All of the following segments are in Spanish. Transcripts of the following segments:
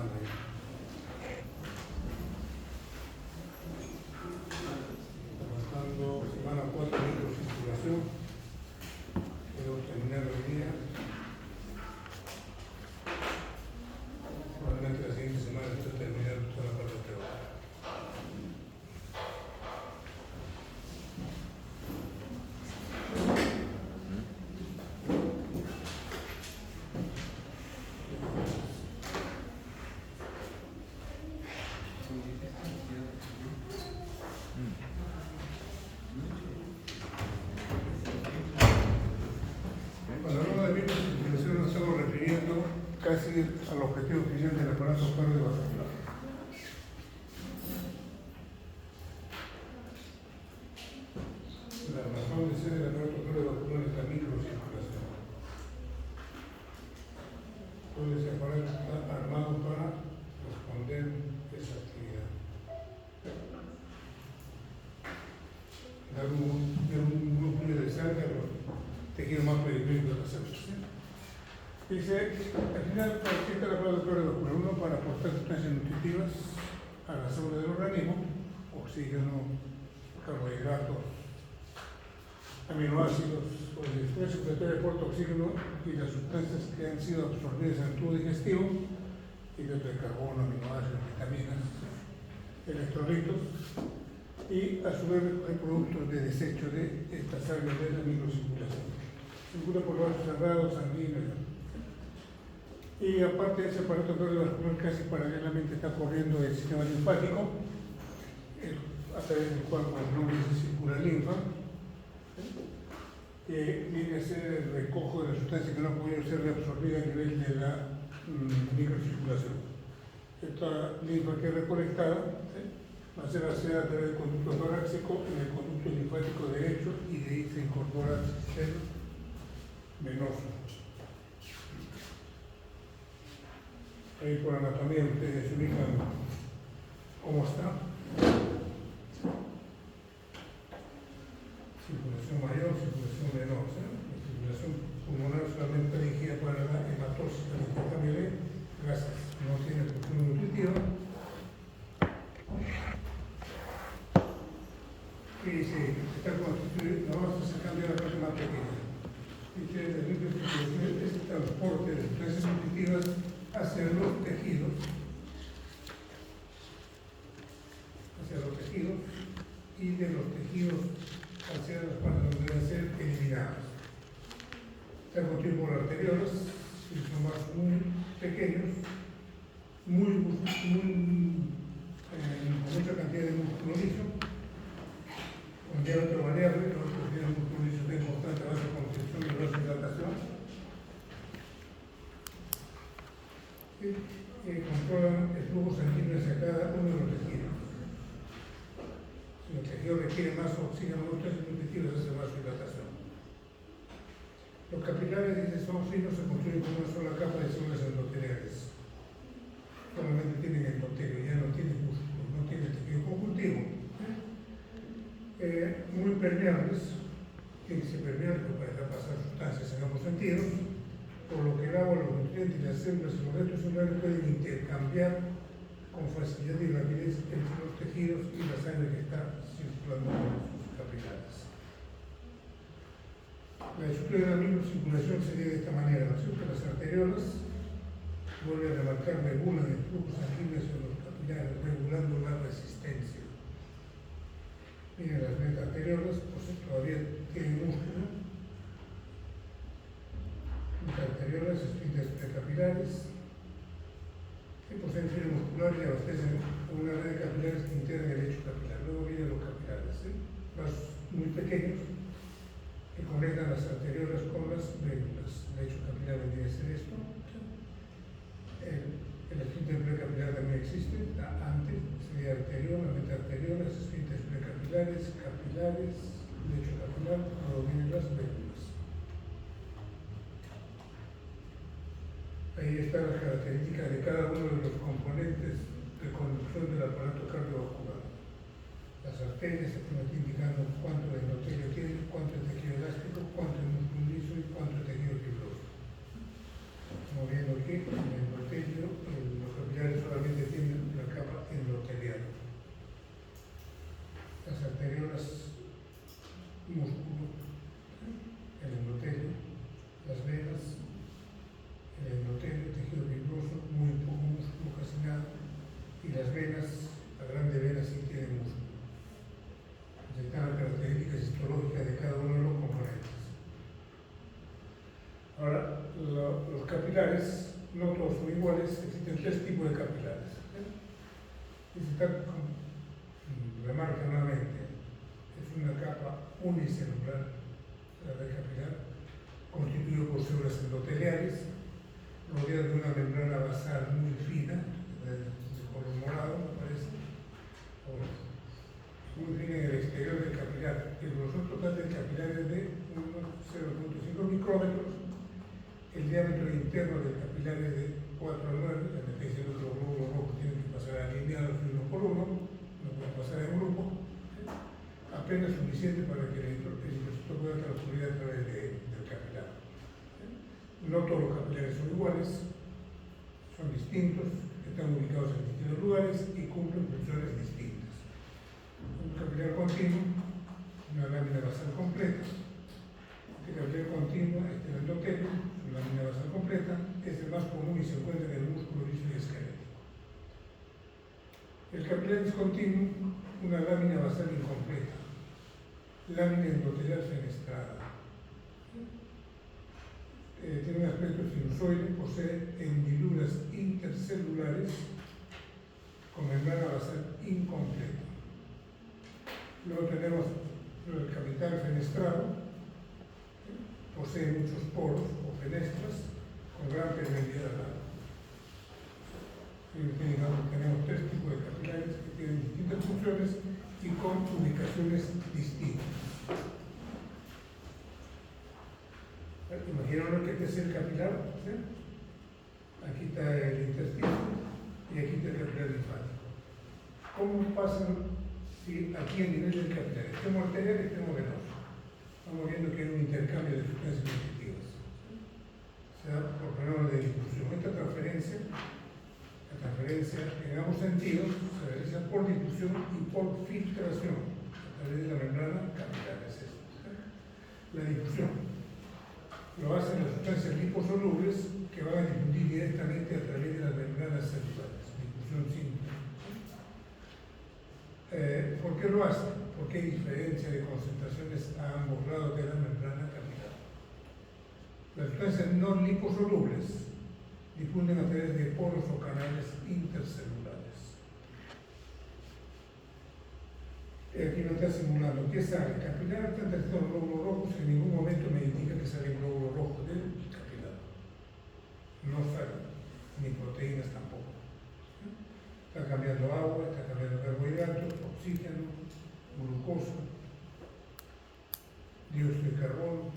semana. Avanzando semana 4 de microcirculación. Debemos terminar hoy día. Probablemente la siguiente semana estoy terminando toda la parte teórica. Cuando hablamos de microcirculación nos estamos refiriendo casi al objetivo final del aparato cardiovascular. La razón de ser del aparato cardiovascular es la microcirculación. Todo ese aparato está armado para responder esa actividad. Dar un núcleo de sangre a los tejidos más periféricos de la célula. Dice, al final participa el aparato cardiovascular, uno para aportar sustancias nutritivas a la célula del organismo, oxígeno, carbohidratos, aminoácidos, pues después el secretario aporta oxígeno y las sustancias que han sido absorbidas en el tubo digestivo, hidratos de carbono, aminoácidos, vitaminas, electrolitos, y a su vez hay productos de desecho de esta sangre de la microcirculación. Circula por los vasos sangrados, sanguíneos. Y aparte de ese aparato cardiovascular, casi paralelamente está corriendo el sistema linfático, a través del cual por el nombre se circula linfa, que viene a ser el recojo de la sustancia que no ha podido ser reabsorbida a nivel de la microcirculación. Esta linfa que es recolectada va a ser vaciada a través del conducto torácico en el conducto linfático derecho y de ahí se incorpora al sistema venoso. Ahí por anatomía ustedes se ubican cómo está. Circulación mayor, circulación menor. La circulación pulmonar solamente dirigida para la hematosis, la intercambio de gases. No tiene función nutritiva. Y dice, está constituido, no vamos a sacar de la parte más pequeña. Dice, la microcirculación es el transporte de sustancias nutritivas hacia los tejidos, y de los tejidos hacia las partes donde deben ser eliminadas. Está constituido por arteriolas, que son más muy pequeños, con mucha cantidad de músculo liso, con diámetro variable, los que tienen músculo liso de importante vasoconstricción y vasodilatación, que controlan el flujo sanguíneo hacia cada uno de los tejidos. Si el tejido requiere más oxígeno, no sustancias nutritivas, hace vasodilatación. Los capilares, dice, son finos, se construyen con una sola capa de células endoteliales. Solamente tienen endotelio, ya no tienen músculo, no tienen tejido conjuntivo. Muy permeables, tienen que ser permeables para dejar pasar sustancias en ambos sentidos, por lo que el agua, los nutrientes y las células y los restos celulares pueden intercambiar con facilidad y rapidez entre los tejidos y la sangre que está circulando por sus capilares. La estructura de la microcirculación sería de esta manera, ¿no es cierto? Las arteriolas, vuelve a remarcar, regulan el flujo sanguíneo hacia los capilares, regulando la resistencia. Miren, las venas arteriolas, pues todavía tienen músculo. Las arteriolas, esfínteres precapilares, que poseen fibra muscular y abastecen una red de capilares que integran el lecho capilar. Luego vienen los capilares, vasos muy pequeños que conectan las arteriolas con las vénulas. El lecho capilar vendría a ser esto. El esfínter precapilar también existe, antes sería arteriola, metaarteriola, esfínteres precapilares, capilares, lecho capilar, luego vienen las vénulas. Ahí está la característica de cada uno de los componentes de conducción del aparato cardiovascular. Las arterias están aquí indicando cuánto de endotelio tiene, cuánto de tejido elástico, cuánto de músculo liso y cuánto de tejido fibroso. Estamos viendo aquí el endotelio, los capilares no todos son iguales, existen tres tipos de capilares. Y se está, remarca nuevamente, es una capa unicelular, la red capilar, constituido por células endoteliales, rodeada de una membrana basal muy fina, de color morado, me parece, muy fina en el exterior del capilar. El grosor total del capilar es de unos 0.5 micrómetros. El diámetro interno del capilar es de 4 a 9, la que está diciendo que los glóbulos rojos tienen que pasar alineados uno por uno, no pueden pasar en grupo, apenas suficiente para que el linfocito pueda transcurrir a través del capilar. No todos los capilares son iguales, son distintos, están ubicados en distintos lugares y cumplen funciones distintas. Un capilar continuo, una lámina basal completa. Este capilar continuo, este endotelio, una lámina basal completa, es el más común y se encuentra en el músculo liso y esquelético. El capilar discontinuo, una lámina basal incompleta, lámina endotelial fenestrada. Tiene un aspecto sinusoide, posee hendiduras intercelulares con membrana basal incompleta. Luego tenemos el capital fenestrado, posee muchos poros o fenestras con gran permeabilidad al agua. Tenemos tres tipos de capilares que tienen distintas funciones y con ubicaciones distintas. Imaginaron que este es el capilar, ¿sí? Aquí está el intestino y aquí está el capilar linfático. ¿Cómo pasan si aquí a nivel del capilar, extremo arterial y extremo venoso? Estamos viendo que hay un intercambio de sustancias nutritivas. Se da por fenómeno de difusión. Esta transferencia, la transferencia en ambos sentidos, se realiza por difusión y por filtración a través de la membrana capilar. Es esto, ¿sí? La difusión lo hacen las sustancias liposolubles que van a difundir directamente a través de las membranas celulares. Difusión simple. ¿Por qué lo hacen? Porque hay diferencia de concentraciones a ambos lados de la membrana capilar. Las sustancias no liposolubles difunden a través de poros o canales intercelulares. Aquí no está simulando qué sale. Capilar está interesado en glóbulos rojos, en ningún momento me indica que sale glóbulo rojo del capilar. No sale, ni proteínas tampoco. Está cambiando agua, está cambiando carbohidratos, oxígeno, glucosa, dióxido de carbono.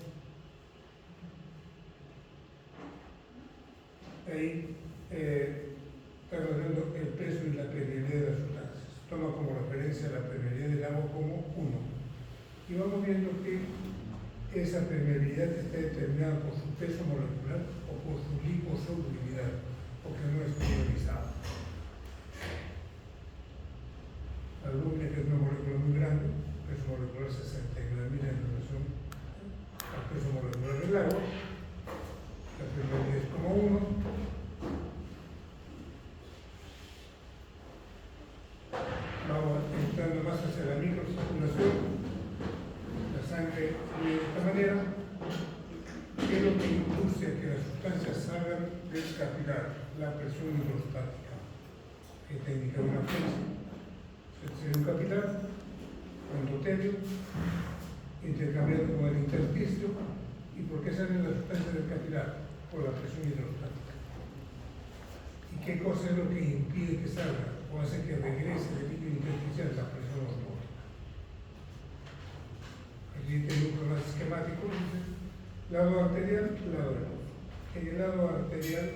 Ahí está cambiando el peso y la permeabilidad de las sustancias. Toma como referencia la permeabilidad del agua como 1. Y vamos viendo que esa permeabilidad está determinada por su peso molecular o por su liposolubilidad, porque no es priorizada. La albúmina, que es una molécula muy grande, peso molecular 69.000 en relación al peso molecular del agua, la permeabilidad es como 1. Vamos entrando más hacia la microcirculación, la sangre fluye de esta manera, que es lo que induce a que las sustancias salgan del capilar, la presión hidrostática. Esta indica una flecha. Sería un capilar, un endotelio, intercambiando con el intersticio. ¿Y por qué salen las sustancias del capilar? Por la presión hidrostática. ¿Y qué cosa es lo que impide que salga o hace que regrese del líquido intersticial? La presión osmótica. Aquí hay un núcleo más esquemático, dice lado arterial, lado venoso. En el lado arterial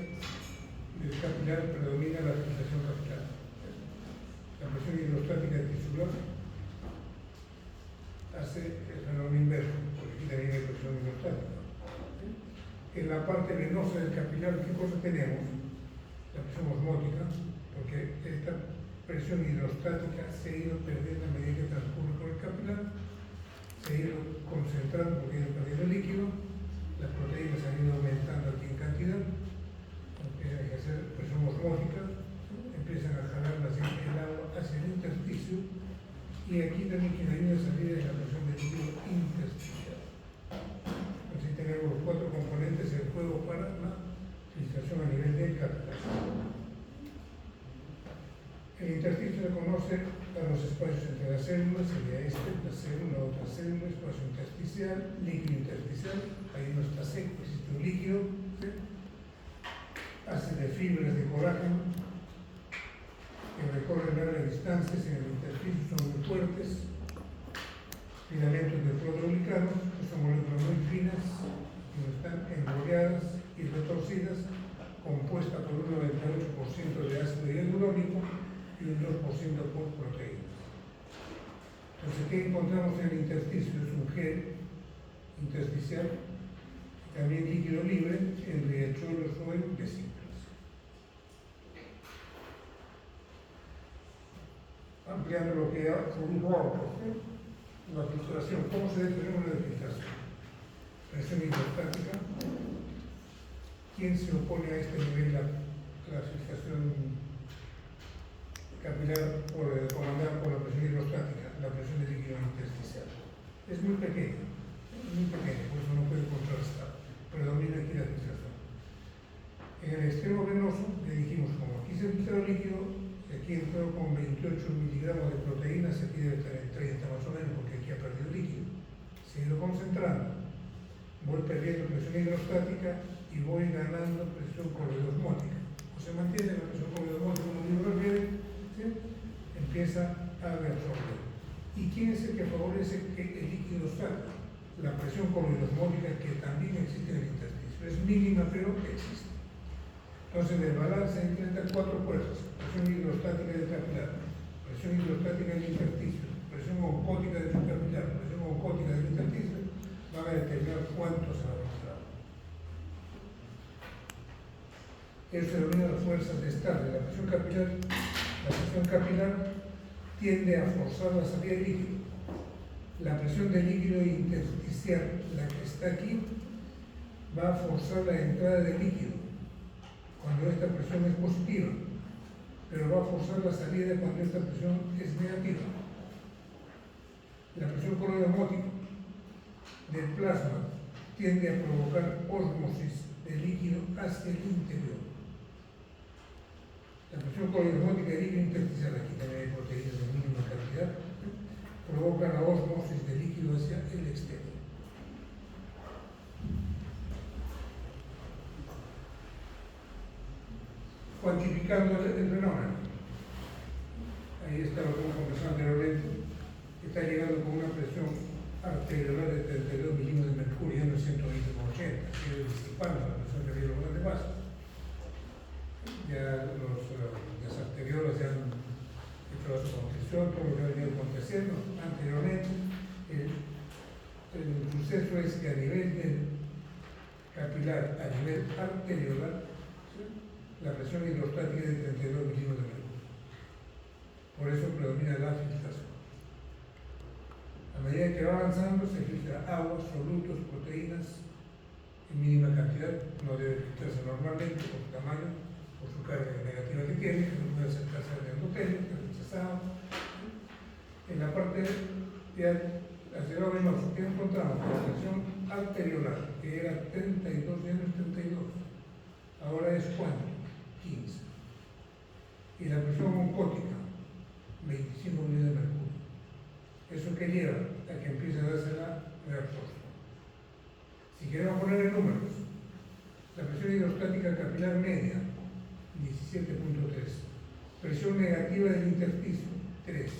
del capilar predomina la filtración capilar. La presión hidrostática tisular hace el fenómeno inverso, porque aquí también hay presión hidrostática. En la parte venosa del capilar, ¿qué cosa tenemos? La presión osmótica, porque esta presión hidrostática se ha ido perdiendo a medida que transcurre por el capilar, se ha ido concentrando porque ha ido perdiendo líquido, las proteínas han ido aumentando aquí en cantidad, empiezan a ejercer presión osmótica, empiezan a jalar el agua hacia el intersticio, y aquí también quien ayuda a salir es la presión del líquido intersticial. Así tenemos los 4 componentes del juego para la filtración a nivel del capilar. reconoce a los espacios entre las células, sería este, la célula, otra célula, espacio intersticial, líquido intersticial, ahí no está seco, existe un líquido, ¿sí? Hace de fibras de colágeno que recorren largas distancias en el intersticio, son muy fuertes, filamentos de proteoglicanos, que son moléculas muy finas, que están enrolladas y retorcidas, compuesta por un 98% de ácido hialurónico y un 2% por proteínas. Entonces, ¿qué encontramos en el intersticio? Es un gel intersticial, también líquido libre en riachuelos o en vesículas. Ampliando lo que ha la filtración. ¿Cómo se define la filtración? Presión hidrostática. ¿Quién se opone a este nivel la filtración capilar comandada por la presión hidrostática, la presión de líquido intersticial? Es muy pequeña, por eso no puede contrastar, predomina aquí la filtración. En el extremo venoso le dijimos, como aquí se filtra el líquido, aquí entró con 28 miligramos de proteínas, aquí debe estar en 30 más o menos, porque aquí ha perdido líquido. Se ha ido concentrando, voy perdiendo presión hidrostática y voy ganando presión coloidosmótica. O se mantiene la presión coloidosmótica como un libro refiere, ¿sí? Empieza a reabsorber. ¿Y quién es el que favorece que el líquido salga? La presión coloidosmótica, que también existe en el intersticio. Es mínima, pero existe. Entonces, del balance enfrenta cuatro fuerzas: presión hidrostática del capilar, presión hidrostática del intersticio, presión oncótica del subcapilar, presión oncótica del intersticio, van a determinar cuánto se va a mostrar. Eso se denomina las fuerzas de Stark. La presión capilar tiende a forzar la salida de líquido. La presión del líquido intersticial, la que está aquí, va a forzar la entrada de líquido cuando esta presión es positiva, pero va a forzar la salida cuando esta presión es negativa. La presión coloidosmótica del plasma tiende a provocar ósmosis del líquido hacia el interior. La presión coloidosmótica del líquido intersticial, aquí también hay proteínas de mínima cantidad, provoca la ósmosis del líquido hacia el exterior. Cuantificando el fenómeno. Ahí está lo que hemos conversado anteriormente, que está llegando con una presión arteriolar de 32 milímetros de mercurio, no 120/80, sigue disipando la presión que había en los antepasados. Ya las arteriolas ya han hecho la constricción, todo lo que ha venido aconteciendo anteriormente. El suceso es que a nivel del capilar, a nivel arteriolar, la presión hidrostática es de 32 milímetros de mercurio. Por eso predomina la filtración. A medida que va avanzando, se filtra agua, solutos, proteínas en mínima cantidad. No debe filtrarse normalmente por su tamaño, por su carga negativa que tiene, que no puede acercarse al endotelio, que es rechazado. En la parte ya acelerado venoso, que encontramos la presión arteriolar, que era 32 menos 32. Ahora es ¿cuánto? 15. Y la presión oncótica, 25 milímetros de mercurio. ¿Eso que lleva? A que empiece a darse la reabsorción. Si queremos poner en números, la presión hidrostática capilar media, 17.3. Presión negativa del intersticio, 3.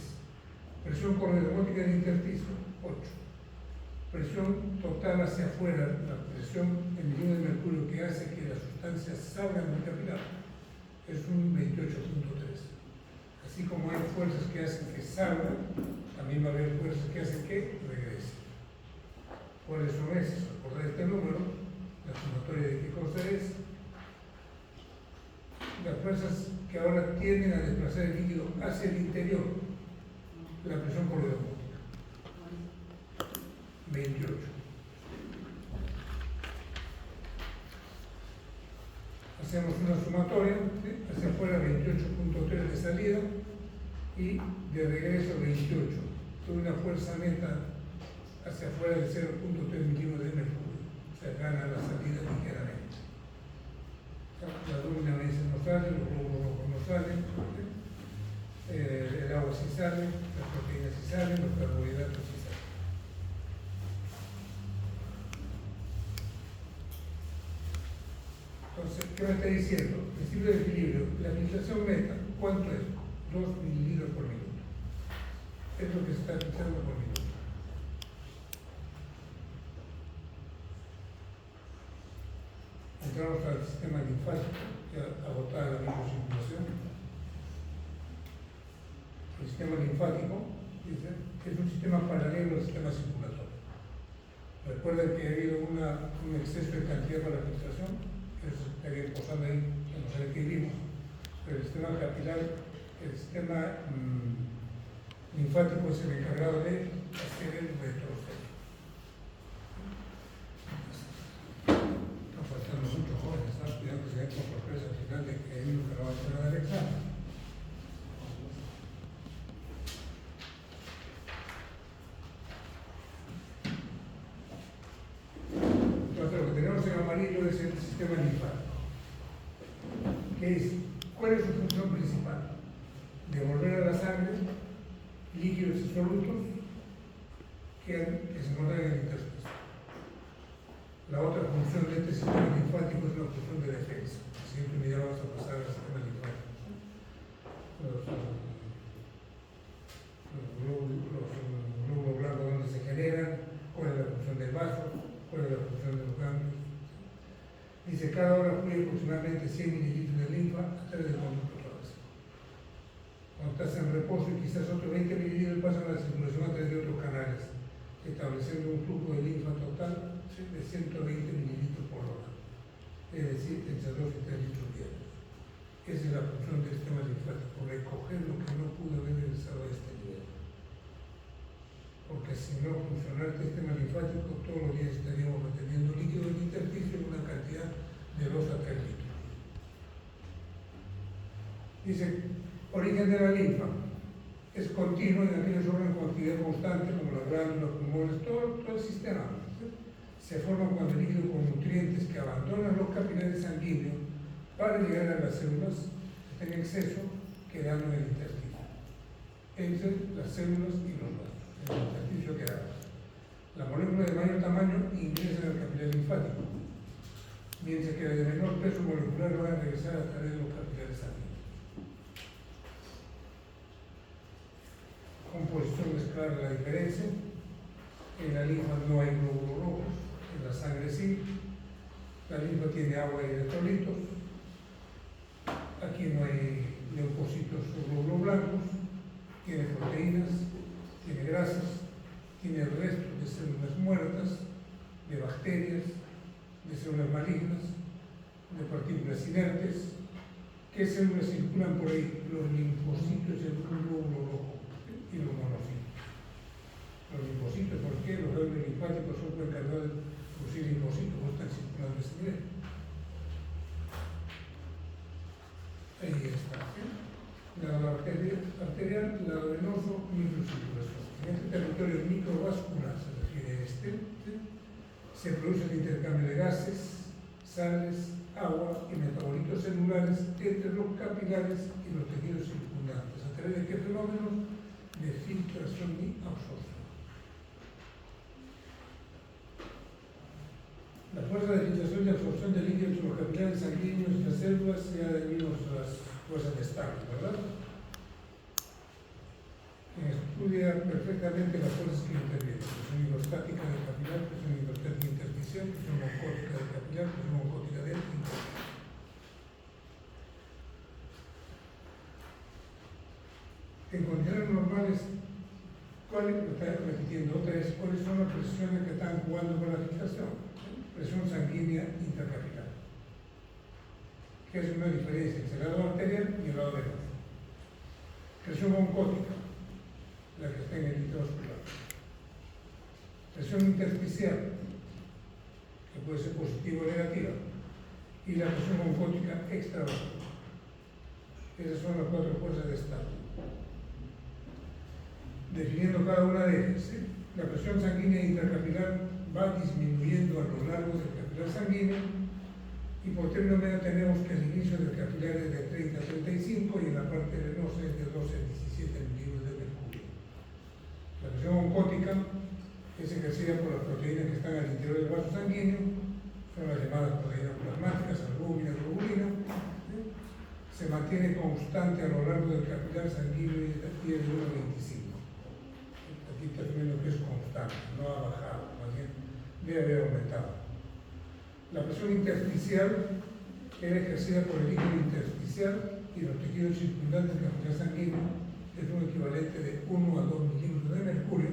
Presión coloidosmótica del intersticio, 8. Presión total hacia afuera, la presión en milímetros de mercurio que hace que las sustancias salgan del capilar, es un 28.3. Así como hay fuerzas que hacen que salgan, también va a haber fuerzas que hacen que regresen. ¿Cuáles son esas? Recordar este número, la sumatoria de qué cosa es. Las fuerzas que ahora tienden a desplazar el líquido hacia el interior, la presión coloidosmótica, 28. Hacemos una sumatoria, ¿sí? Hacia afuera 28.3 de salida y de regreso 28. Tuve una fuerza neta hacia afuera de 0.3 milímetros de mercurio. O sea, gana la salida ligeramente. La luna a veces no sale, los glóbulos rojos no salen. el agua sí sale, las proteínas sí salen, los carbohidratos sí salen. Entonces, ¿qué me está diciendo? Principio de equilibrio. La filtración meta, ¿cuánto es? 2 mililitros por minuto. Es lo que se está filtrando por minuto. Entramos al sistema linfático, que agotada la microcirculación. El sistema linfático, dice, es un sistema paralelo al sistema circulatorio. Recuerden que ha habido un exceso de cantidad para la filtración, eso estaría posando ahí en los equilibrios, pero el sistema capilar, el sistema linfático es el encargado de hacer el retroceso. Están faltando muchos jóvenes, están cuidando que se den por sorpresa al final de que hay uno que no va a hacer nada del examen. Entonces, lo que tenemos en amarillo es el sistema linfático, que es, ¿cuál es su función principal? Devolver a la sangre líquidos y solutos que se encuentran en el intersticio. La otra función de este sistema linfático es la función de defensa. En la siguiente unidad vamos a pasar al sistema linfático. Los glóbulos blancos donde se generan, cuál es la función del vaso, cuál es la función de los ganglios. Dice, cada hora fluye aproximadamente 100 mililitros de linfa a través del conducto torácico. Cuando estás en reposo y quizás otros 20 mililitros pasan a la circulación a través de otros canales, estableciendo un flujo de linfa total de 120 mililitros por hora, es decir, entre 2 y 3 litros diarios. Esa es la función del sistema linfático, recoger lo que no pudo haber regresado a este nivel. Porque si no funcionara el sistema linfático, todos los días estaríamos reteniendo líquido del intersticio en una cantidad de 2 a 3 litros. Dice, origen de la linfa es continuo en aquellos órganos con actividad constante como las glándulas, los pulmones, todo el sistema. ¿Sí? Se forma cuando el líquido con nutrientes que abandonan los capilares sanguíneos para llegar a las células está en exceso, quedando en el intersticio. Entre las células y los vasos, en el intersticio quedamos. La molécula de mayor tamaño ingresa en el capilar linfático, mientras que la de menor peso molecular va a regresar a través de los capilares sanguíneos. Composición es clara la diferencia. En la linfa no hay glóbulos rojos, en la sangre sí. La linfa tiene agua y electrolitos. Aquí no hay leucocitos o glóbulos blancos. Tiene proteínas, tiene grasas, tiene restos de células muertas, de bacterias, de células malignas, de partículas inertes. ¿Qué células circulan por ahí? Los linfocitos y el glóbulo rojo y los monocitos. Los linfocitos, ¿por qué? Los ganglios linfáticos son encargados de producir linfocitos, no están circulando a ese nivel. Ahí está. Lado arterial, lado venoso, microcirculación. En este territorio microvascular se refiere a este, ¿sí? Se produce el intercambio de gases, sales, agua y metabolitos celulares entre los capilares y los tejidos circundantes. ¿A través de qué fenómenos? De filtración y absorción. La fuerza de filtración y absorción de líquidos entre los capilares sanguíneos y las células ya vimos las fuerzas de Stark, ¿verdad? Estudia perfectamente las fuerzas que intervienen: presión hidrostática del capilar, presión hidrostática intersticial, presión oncótica del capilar, presión oncótica del intersticio. En condiciones normales, está repitiendo otra vez, ¿cuáles son las presiones que están jugando con la filtración? Presión sanguínea intracapilar, que es una diferencia entre el lado arterial y el lado venoso. Presión oncótica, la que está en el intravascular. Presión intersticial, que puede ser positiva o negativa, y la presión oncótica extravascular. Esas son las 4 fuerzas de estado. Definiendo cada una de ellas, ¿sí? La presión sanguínea intracapilar va disminuyendo a lo largo del capilar sanguíneo y por término medio tenemos que el inicio del capilar es de 30 a 35 5 y en la parte venosa es de 12 a 17 milímetros de mercurio. La presión oncótica es ejercida por las proteínas que están al interior del vaso sanguíneo, son las llamadas proteínas plasmáticas, albúmina, globulina. Se mantiene constante a lo largo del capilar sanguíneo y es de 1,25. Aquí está viendo que es constante, no ha bajado, más bien debe haber aumentado. La presión intersticial era ejercida por el líquido intersticial y los tejidos circundantes del capilar sanguíneo, es un equivalente de 1 a 2 milímetros de mercurio.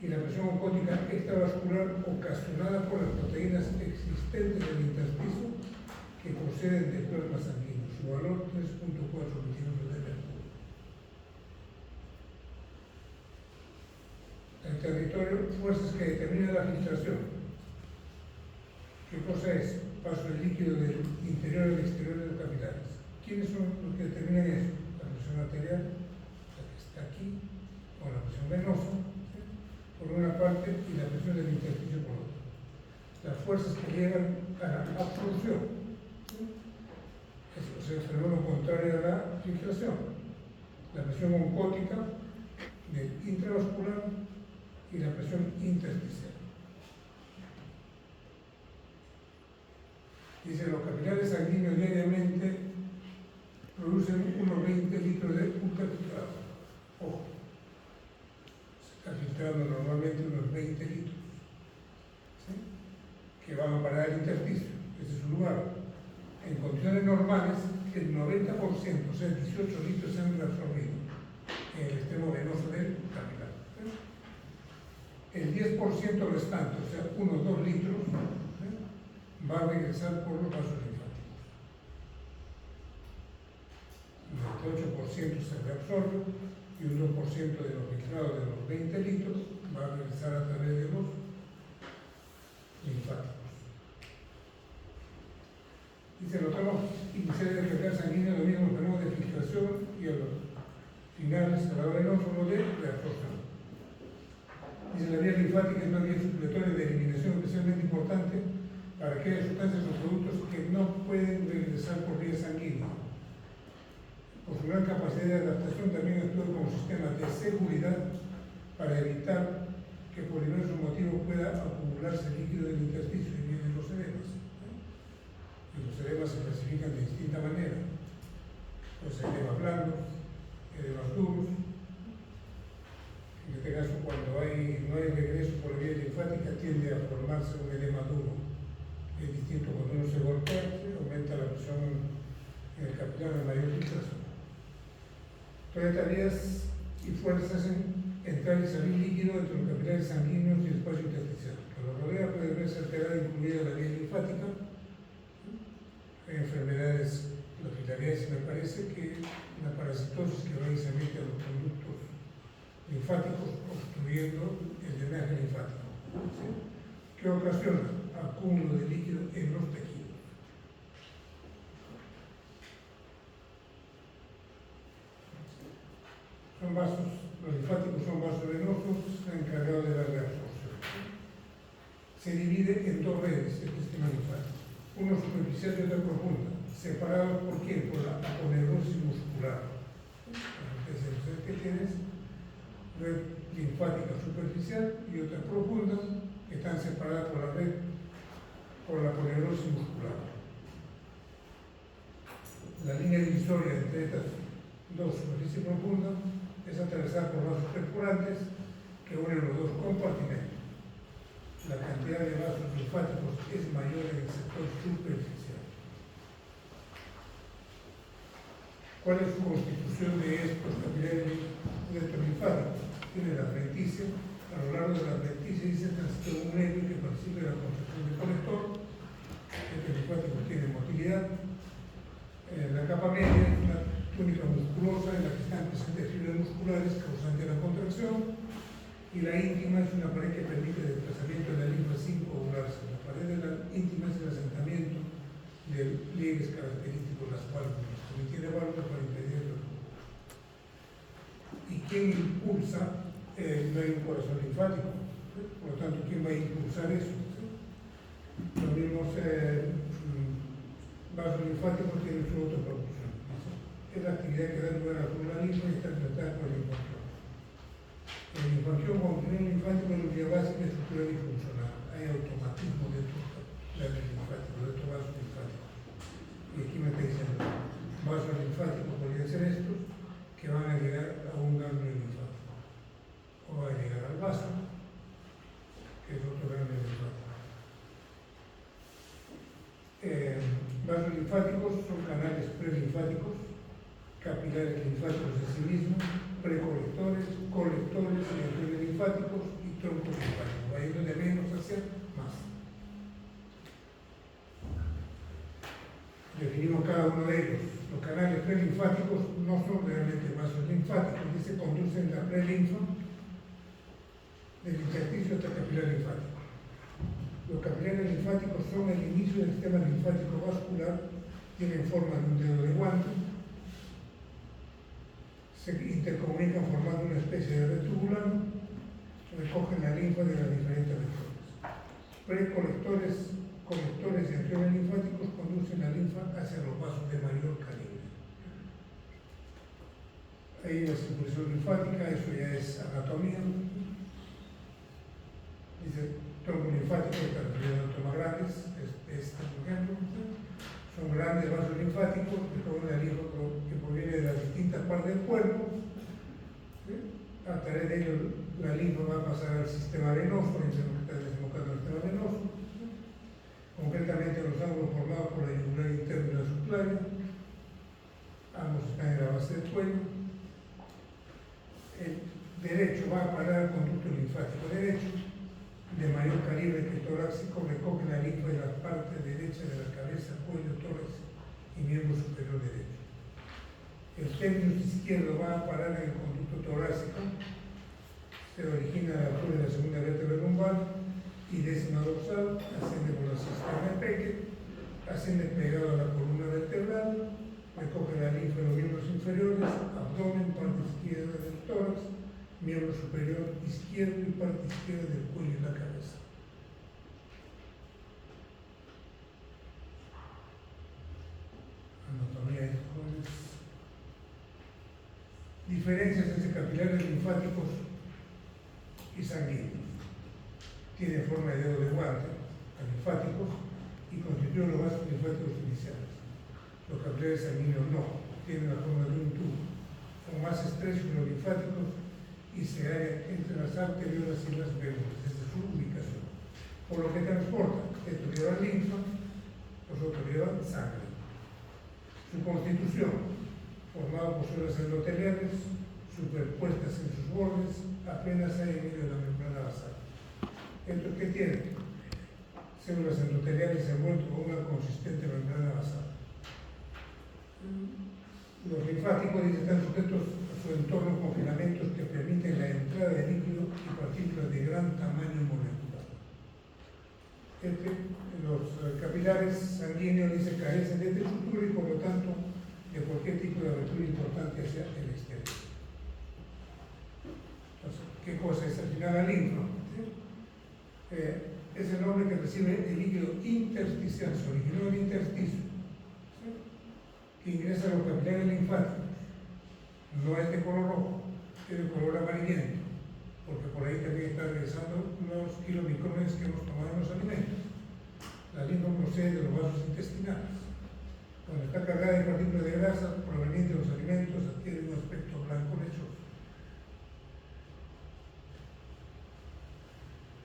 Y la presión oncótica extravascular ocasionada por las proteínas existentes del intersticio que proceden del plasma sanguíneo, su valor 3,4 milímetros de mercurio. El territorio, fuerzas que determinan la filtración. ¿Qué cosa es? Paso del líquido del interior al exterior de los capilares. ¿Quiénes son los que determinan eso? La presión arterial, la que está aquí, o la presión venosa, ¿sí?, por una parte, y la presión del intersticio por otra. Las fuerzas que llevan a la absorción, ¿sí?, es el fenómeno contrario a la filtración. La presión oncótica del intravascular y la presión intersticial. Dice, los capilares sanguíneos diariamente producen unos 20 litros de ultrafiltrado. Ojo, se está filtrando normalmente unos 20 litros, ¿sí?, que van a parar al intersticio. Ese es su lugar. En condiciones normales, el 90%, o sea, 18 litros, se han reabsorbido en el extremo venoso del capilar. El 10% restante, o sea, unos 2 litros, va a regresar por los vasos linfáticos. El 98% se reabsorbe y un 2% de los filtrados de los 20 litros va a regresar a través de los linfáticos. Dice, los tramos iniciales del capilar sanguíneo dominan los fenómenos de filtración y a los finales, a la hora venosa, los de reabsorción. Dice, la vía linfática es una vía supletoria de eliminación especialmente importante para aquellas sustancias o productos que no pueden regresar por vía sanguínea. Por su gran capacidad de adaptación también actúa como sistema de seguridad para evitar que por diversos motivos pueda acumularse líquido del intersticio y vienen los edemas. Y los edemas se clasifican de distinta manera. Pues edemas blandos, edemas duros. En este caso, cuando no hay regreso por la vía linfática, tiende a formarse un edema duro. Es distinto cuando uno se golpea, aumenta la presión en el capilar de mayor filtración. Todas estas vías y fuerzas hacen entrar y salir líquido entre los capilares sanguíneos y el espacio intersticial. Que lo rodea puede verse alterada, incluida la vía linfática. Hay enfermedades, la filariasis me parece que la parasitosis que va y se mete a los conductos linfáticos obstruyendo el drenaje linfático. ¿Sí? ¿Qué ocasiona? Acúmulo de líquido en los tejidos. Son vasos, los linfáticos son vasos venosos encargados de la reabsorción. Se divide en dos redes el sistema linfático, uno superficial y otro profunda, separados por quién, por la aponeurosis muscular. Entonces, ¿qué tienes? Red linfática superficial y otra profunda, que están separadas por la red, por la aponeurosis muscular. La línea divisoria entre estas dos superficies profundas es atravesada por vasos perforantes que unen los dos compartimentos. La cantidad de vasos linfáticos es mayor en el sector superficial. ¿Cuál es su constitución de estos capilares linfáticos? Tiene la adventicia. A lo largo de la adventicia dice transito un nervio que participa de la contracción del colector. Este linfático tiene motilidad. La capa media es una túnica musculosa en la que están presentes fibras musculares causantes de la contracción, y la íntima es una pared que permite el desplazamiento de la linfa sin coagularse. La pared de la íntima es el asentamiento de pliegues característicos de las válvulas, que tiene válvulas para impedirlo. ¿Y quién impulsa? No hay un corazón linfático, por lo tanto, ¿quién va a impulsar eso? Los mismos vasos linfáticos tienen su autopropulsión. plurifuncional. Hay automatismo dentro del linfático, dentro de vasos linfáticos. Y aquí me está diciendo, vasos linfáticos podrían ser estos que van a llegar a un ganglio linfático. O va a llegar al vaso, que es otro ganglio linfático. Vasos linfáticos son canales prelinfáticos, capilares linfáticos en sí mismos, precolectores, colectores, ganglios linfáticos y troncos linfáticos. Ahí es donde menos hacer más. Definimos cada uno de ellos. Los canales prelinfáticos no son realmente vasos linfáticos, que se conducen la prelinfa del intersticio hasta el capilar linfático. Los capilares linfáticos son el inicio del sistema linfático vascular, tienen forma de un dedo de guante, se intercomunican formando una especie de red tubular, recogen la linfa de las diferentes regiones. Precolectores, colectores y arterios linfáticos conducen la linfa hacia los vasos de mayor calibre. Ahí la circulación linfática, eso ya es anatomía. Dice tronco linfático de características más grandes, por ejemplo, son grandes vasos linfáticos que recogen la linfa que proviene de las distintas partes del cuerpo. A través de ellos la linfa va a pasar al sistema venoso, está desembocando el sistema venoso, concretamente los ángulos formados por la yugular interna y la subclavia. Ambos están en la base del cuello. El derecho va a parar al conducto linfático derecho, de mayor calibre que el torácico, recoge la linfa de la parte derecha de la cabeza, cuello, tórax y miembro superior derecho. El terminus izquierdo va a parar en el conducto torácico, se origina a la altura de la segunda vértebra lumbar y décima dorsal, asciende por la cisterna de Peque, asciende pegado a la columna vertebral, recoge la linfa de los miembros inferiores, abdomen, parte izquierda del tórax, miembro superior izquierdo y parte izquierda del cuello y la cabeza. Anatomía de jóvenes. Diferencias entre capilares linfáticos y sanguíneos. Tiene forma de dedo de guante, linfáticos, y constituyen los vasos linfáticos iniciales. Los capilares sanguíneos no, tienen la forma de un tubo. Son más estrechos que los linfáticos y se hallan entre las arteriolas y las venas, desde su ubicación. Por lo que transportan, estos llevan linfa, los otros llevan sangre. Su constitución, formada por células endoteliales, superpuestas en sus bordes, apenas hay en medio de la membrana basal. ¿Estos qué tienen? Células endoteliales envueltas con una consistente membrana basal. Los linfáticos están sujetos a su entorno con filamentos que permiten la entrada de líquido y partículas de gran tamaño molecular. Los capilares sanguíneos carecen de esta estructura y por lo tanto de cualquier tipo de abertura importante hacia el exterior. Entonces, ¿qué cosa es al final la linfa? ¿Sí? Es el nombre que recibe el líquido intersticial, se originó el intersticio, ¿sí? Que ingresa a los capilares linfáticos. No es de color rojo, es de color amarillento, porque por ahí también están regresando los kilomicrones que hemos tomado en los alimentos. La linfa procede de los vasos intestinales. Cuando está cargada de partículas de grasa provenientes de los alimentos, adquiere un aspecto blanco lechoso.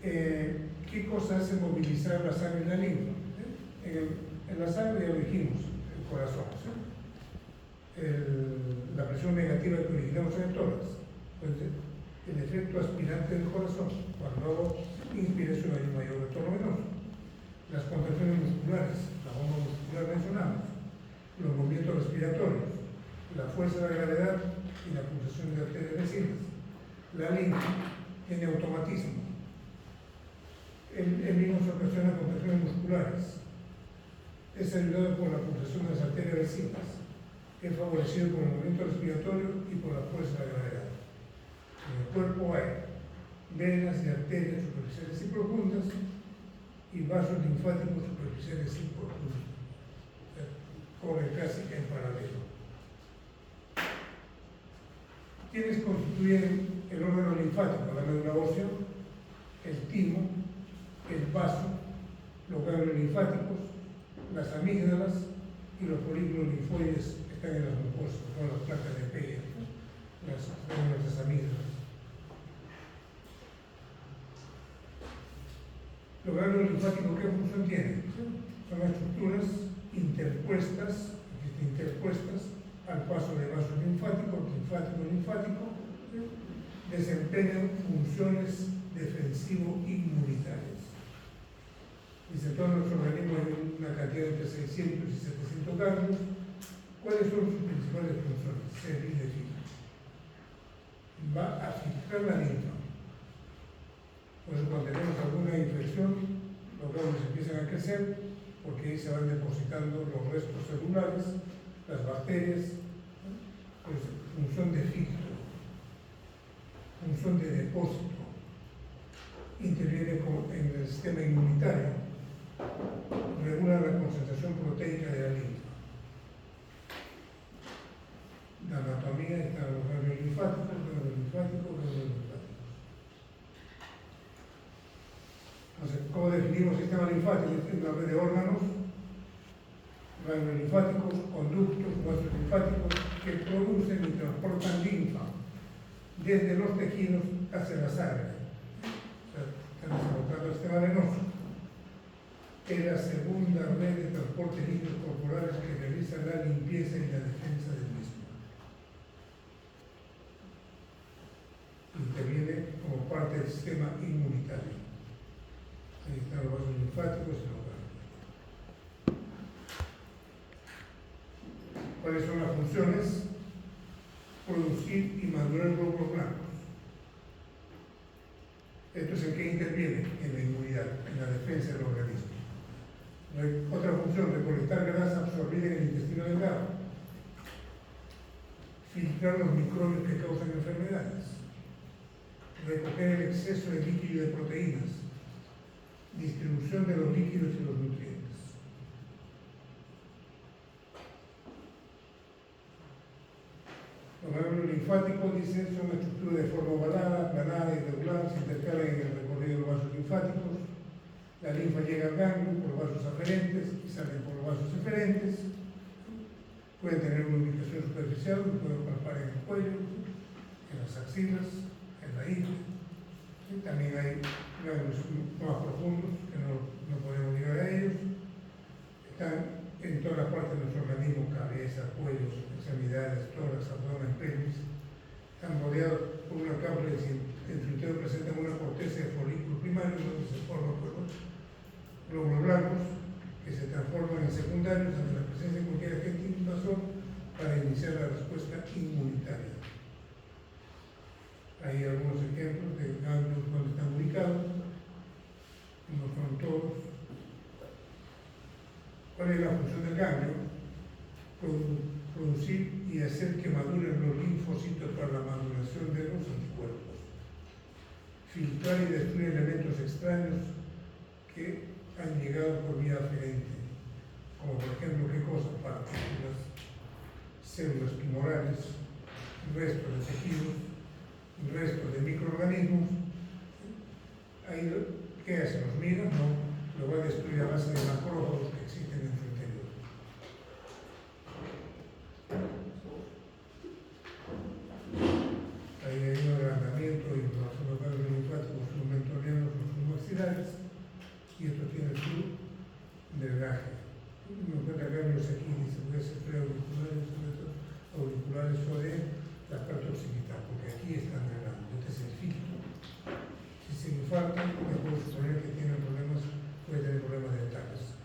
¿Qué cosa hace movilizar la sangre en la linfa? En la sangre ya lo dijimos, el corazón. ¿Sí? La presión negativa que originamos en el tórax. Pues, el efecto aspirante del corazón. Cuando hago inspiración hay un mayor retorno venoso. Las contracciones musculares, la bomba muscular mencionamos. Los movimientos respiratorios, la fuerza de la gravedad y la pulsación de arterias vecinas. La linfa tiene automatismo. Él mismo se ocasiona contracciones musculares. Es ayudado por la pulsación de las arterias vecinas. Es favorecido por el movimiento respiratorio y por la fuerza de la gravedad. En el cuerpo hay venas y arterias superficiales y profundas y vasos linfáticos superficiales y profundos. Corren casi en paralelo. ¿Quiénes constituyen el órgano linfático? La médula ósea, el timo, vaso, los ganglios linfáticos, las amígdalas y los folículos linfoides que están en las mucosas, son las placas de Peyer, las amígdalas. Los ganglios linfáticos, ¿qué función tienen? Son estructuras interpuestas al paso de vasos linfáticos, linfático, desempeñan funciones defensivo-inmunitarias. Dice, todos los organismos hay una cantidad entre 600 y 700 ganglios. ¿Cuáles son sus principales funciones? Servir de filtro. Va a filtrar la linfa. Por eso cuando tenemos alguna infección, los ganglios empiezan a crecer, porque ahí se van depositando los restos celulares, las bacterias, pues función de filtro, función de depósito, interviene en el sistema inmunitario, regula la concentración proteica de la linfa. La anatomía está en los ganglios linfáticos. Entonces, ¿cómo definimos el sistema linfático? Es una red de órganos, ganglios linfáticos, conductos, vasos linfáticos, que producen y transportan linfa desde los tejidos hacia la sangre. O sea, están transportando el sistema venoso. Es la segunda red de transporte de líquidos corporales que realiza la limpieza y la defensa del mismo. Interviene como parte del sistema inmunitario. Ahí están los vasos linfáticos y los ganglios. ¿Cuáles son las funciones? Producir y madurar glóbulos blancos. ¿Esto es en qué interviene? En la inmunidad, en la defensa del organismo. Otra función, recolectar grasa absorbida en el intestino delgado. Filtrar los microbios que causan enfermedades. Recoger el exceso de líquido y de proteínas. Distribución de los líquidos y los nutrientes. Los ganglios linfáticos, dicen, son una estructura de forma ovalada, irregular, se intercalan en el recorrido de los vasos linfáticos. La linfa llega al ganglio por vasos aferentes y sale por los vasos eferentes. Pueden tener una ubicación superficial, lo pueden palpar en el cuello, en las axilas, en la ingle. También hay ganglios más profundos que no podemos llegar a ellos. Están en todas las partes de nuestro organismo: cabeza, cuello, extremidades, tórax, abdomen, pelvis. Están rodeados por una capa que en su interior presentan una corteza de folículos primarios donde se forman glóbulos blancos que se transforman en secundarios ante la presencia de cualquier agente invasor para iniciar la respuesta inmunitaria. Hay algunos ejemplos de ganglios donde están ubicados, no son todos. ¿Cuál es la función del ganglio? Producir y hacer que maduren los linfocitos para la maduración de los anticuerpos. Filtrar y destruir elementos extraños que han llegado por vía aferente, como por ejemplo, ¿qué cosas? Partículas, células tumorales, restos de tejidos, restos de microorganismos. Ahí, ¿qué hacen? ¿Los miran? No, lo va a destruir a base de macrófagos que existen en su interior. Ahí hay un agrandamiento y los ganglios linfáticos son mentonianos o submaxilarios, y esto tiene su drenaje. No encuentra ganglios aquí, dice, puede ser auriculares o de la parte occipital, porque aquí están drenando. Este es el filtro. Si se infarta, me puedo suponer que puede tener problemas dentales.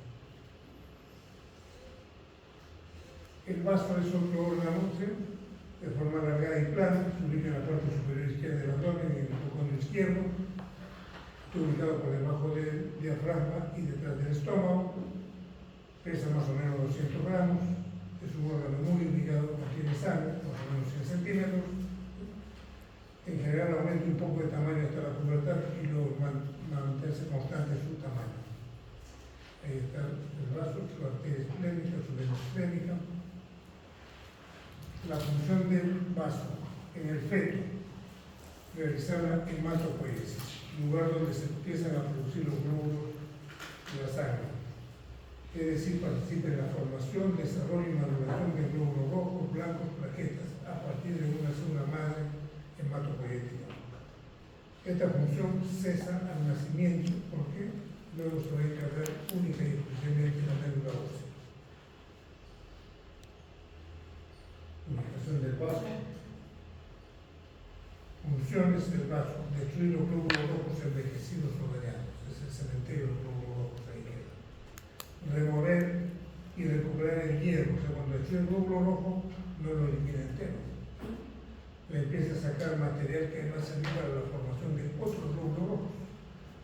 El vaso es otro órgano, ¿sí?, de forma alargada y plana, se ubica en la parte superior izquierda del abdomen, en el hipocondrio izquierdo. Está ubicado por debajo del diafragma y detrás del estómago. Pesa más o menos 200 gramos. Es un órgano muy ubicado, contiene sangre, más o menos 100 centímetros. En general aumenta un poco de tamaño hasta la pubertad y luego mantenerse constante su tamaño. Ahí está el vaso, su arteria esplénica, su vena esplénica. La función del vaso en el feto, realizar la hematopoiesis, lugar donde se empiezan a producir los glóbulos de la sangre. Es decir, participa en la formación, desarrollo y maduración de glóbulos rojos, blancos, plaquetas, a partir de una célula madre hematopoyética. Esta función cesa al nacimiento porque luego se va a encargar única y exclusivamente la médula ósea. Unificación del vaso. Funciones del vaso: destruir los glóbulos rojos envejecidos o dañados. Es el cementerio de los glóbulos rojos, ahí queda. Remover y recuperar el hierro. O sea, cuando destruye el glóbulo rojo, no lo elimina entero. Le empieza a sacar material que va a servir para la formación de otros glóbulos rojos.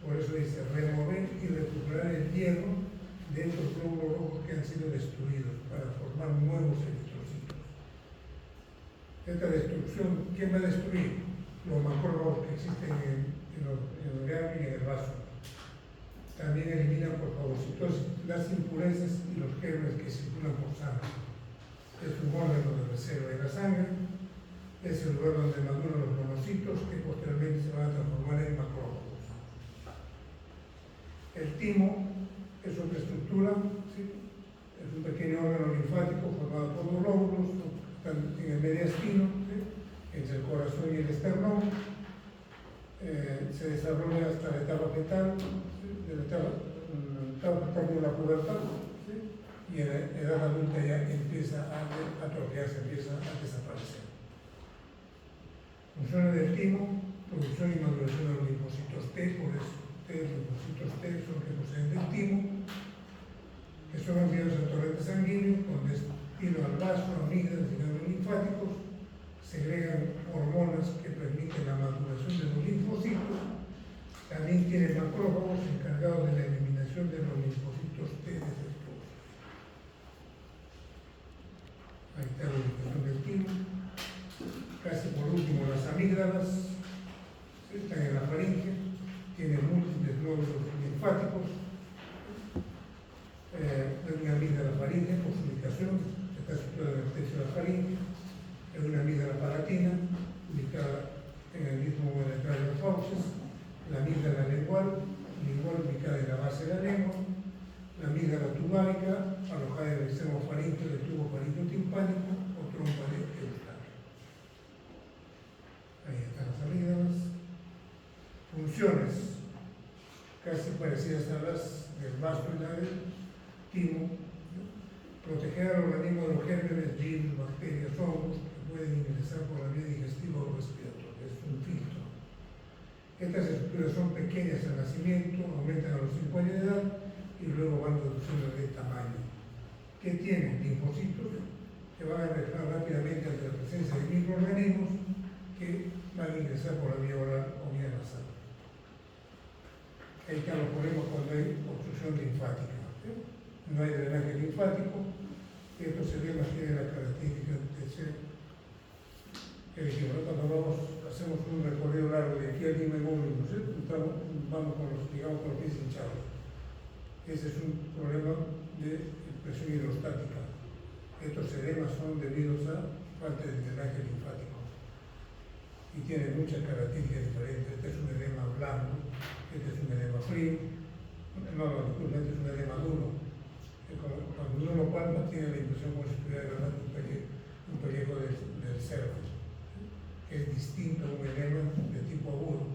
Por eso dice remover y recuperar el hierro de estos glóbulos rojos que han sido destruidos para formar nuevos eritrocitos. Esta destrucción, ¿quién va a destruir? Los macrófagos que existen en el órgano y en el vaso. También eliminan por fagocitosis las impurezas y los gérmenes que circulan por sangre. Es un órgano de reserva de la sangre. Es el lugar donde maduran los monocitos que posteriormente se van a transformar en macrófagos. El timo es otra estructura, ¿sí? Es un pequeño órgano linfático formado por dos lóbulos, están en el mediastino, ¿sí? Entre el corazón y el esternón. Se desarrolla hasta la etapa fetal, ¿sí? De la etapa fetal de la pubertad, ¿sí? Y en la edad adulta ya empieza a atrofiarse, empieza a desaparecer. Funciones del timo: producción y maduración de los linfocitos T, por eso los linfocitos T son los que proceden del timo, que son enviados al torrente sanguíneo, con destino al vaso, amígdalas y ganglios linfáticos. Segregan hormonas que permiten la maduración de los linfocitos. También tienen macrófagos encargados de la eliminación de los linfocitos T defectuosos. Ahí está la ubicación del timo. Casi por último, las amígdalas están en la faringe, tienen múltiples nódulos linfáticos. Es una amígdala faringe por su ubicación, está situada en el techo de la faringe. Es una amígdala palatina, ubicada en el mismo uretral de los fauces. La amígdala lingual ubicada en la base de la lengua. La amígdala tubárica, alojada en el extremo faríngeo del tubo faríngeo-timpánico o trompa de Eustaquio. Ahí están las amígdalas. Funciones casi parecidas a las del vaso y la del timo: proteger al organismo de los gérmenes, virus, bacterias, hongos que pueden ingresar por la vía digestiva o respiratoria. Es un filtro. Estas estructuras son pequeñas al nacimiento, aumentan a los 5 años de edad y luego van reduciendo de tamaño. ¿Qué tienen? Linfocitos que van a reaccionar rápidamente ante la presencia de microorganismos que van a ingresar por la vía oral o vía nasal. Ahí están los problemas cuando hay obstrucción linfática. No hay drenaje linfático. Estos edemas tienen la característica de ser cuando hacemos un recorrido largo de aquí a Lima y Móvil, ¿no es cierto? Vamos con los pies hinchados. Ese es un problema de presión hidrostática. Estos edemas son debidos a falta de drenaje linfático y tienen muchas características diferentes. Este es un edema blando, este es un edema frío, disculpe, este es un edema duro. Cuando uno lo palpa, tiene la impresión como si estuviera agarrando un pellejo del cerdo, que es distinto a un edema de tipo agudo.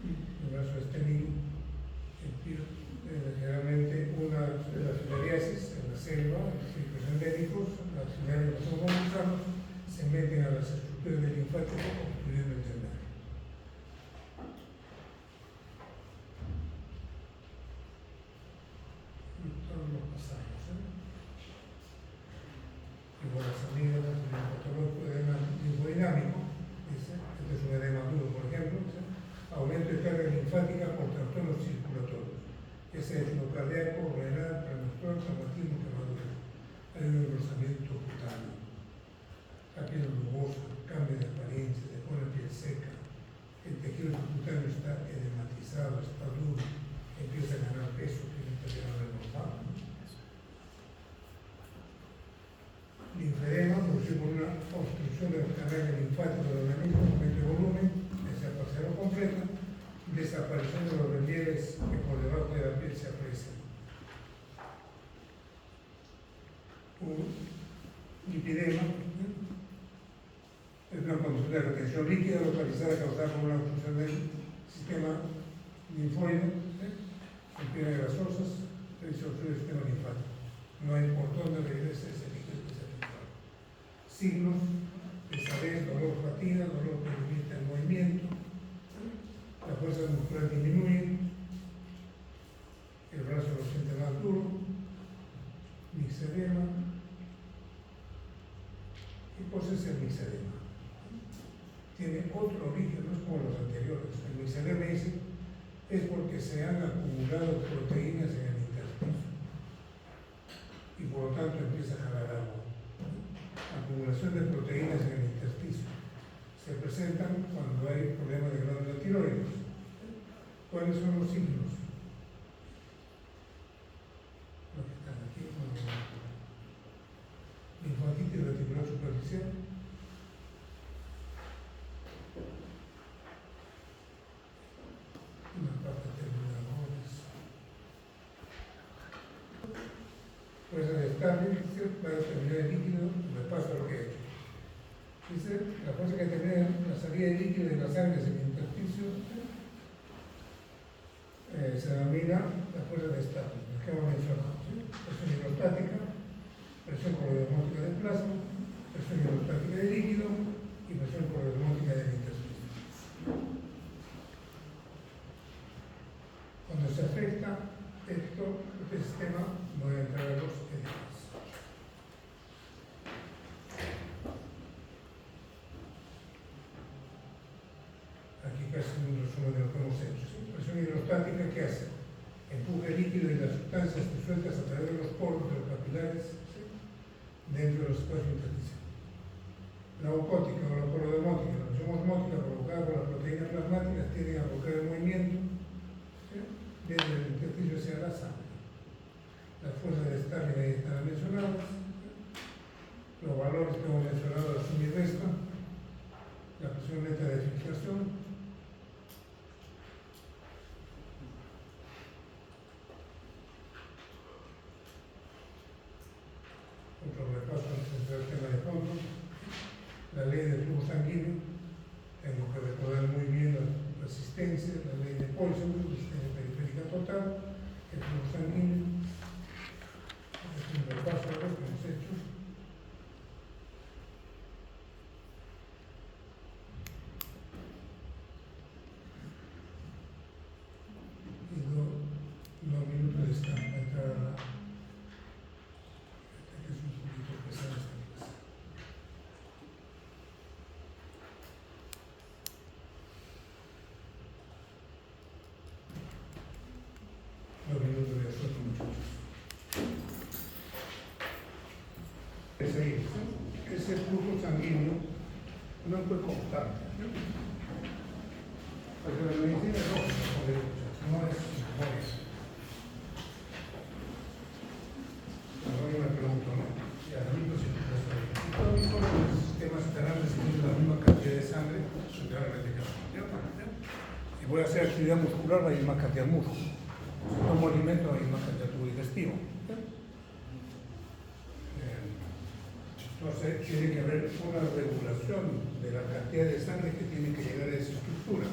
El brazo estéril, generalmente una de las filariasis en la selva, en los ciclos endémicos, las filarias que son gusanos, se meten a las estructuras del linfático obstruyendo el drenaje. Igual las amígdalas, el linfotológico, edema linfodinámico, este es un edema duro, por ejemplo, aumento de carga linfática por trastornos circulatorios, ese es lo cardíaco, renal, premenstrual, traumatismo, quemadura. Hay un engrosamiento cutáneo, la piel rugosa, cambio de apariencia, se pone piel seca, el tejido subcutáneo está edematizado, está duro, empieza a ganar peso, tiene que llegar al normal. Linfedema producido por una obstrucción de los canales linfáticos del organismo, aumento de volumen, ya sea parcial o completa, desaparición de los relieves que por debajo de la piel se aprecian. Un lipidema es una condición de retención líquida localizada causada por una obstrucción del sistema linfoide, en pieles grasosas, se obstruye el sistema linfático. No hay por dónde regrese ese líquido que se ha. Signos: pesadez, dolor, fatiga, dolor que limita el movimiento, la fuerza muscular disminuye, el brazo lo siente más duro, mixedema, y pues es el mixedema. Tiene otro origen, no es como los anteriores. El mixedema es porque se han acumulado proteínas en el intestino y por lo tanto empieza a jalar agua. Acumulación de proteínas en el intestino se presentan cuando hay problemas de glándula tiroides. ¿Cuáles son los signos? Los que están aquí: linfatitis reticular superficial, una parte terminadores, fuerza de establo para terminar el líquido, repaso lo que he hecho. Dice, la fuerza que termina la salida de líquido de la sangre hacia el intersticio se denomina la fuerza de establo, que hemos mencionado. Presión hidrostática, presión corredosmótica del plasma, presión hidrostática del líquido y presión corredosmótica del intersticio. Cuando se afecta este sistema, voy a entrar a los edemas. Aquí casi un resumen de lo que hemos hecho. ¿Sí? Presión hidrostática, ¿qué hace? Empuja el líquido y las sustancias disueltas a través de los poros de los capilares, ¿sí?, dentro de los espacios intersticiales. La ocótica o la porodemótica, la presión osmótica provocada por las proteínas plasmáticas tiende a bloquear el movimiento, ¿sí?, desde el intestino hacia la sangre. Las fuerzas de estar y están mencionadas, los valores que hemos mencionado, la suma y resta, la presión neta de filtración, otro repaso antes del tema de fondo, la ley del flujo sanguíneo, tengo que recordar muy bien la resistencia, la ley de Poisson, resistencia periférica total, el flujo sanguíneo, es un repaso de lo que hemos hecho. Y dos minutos de descanso para entrar a la... Es un poquito pesada esta clase. 2 minutos de asueto, muchachos. Ese flujo sanguíneo no fue constante. Porque la medicina es lógica, no es memoria. Yo me pregunto, ¿no? Y a mí no se me pregunta. ¿Y todos los sistemas estarán recibiendo la misma cantidad de sangre? Generalmente no. Si voy a hacer actividad muscular, la misma cantidad de músculo. Si tomo alimento, la misma cantidad de tubo digestivo. Entonces, tiene que haber una regulación de la cantidad de sangre que tiene que llegar a esa estructura.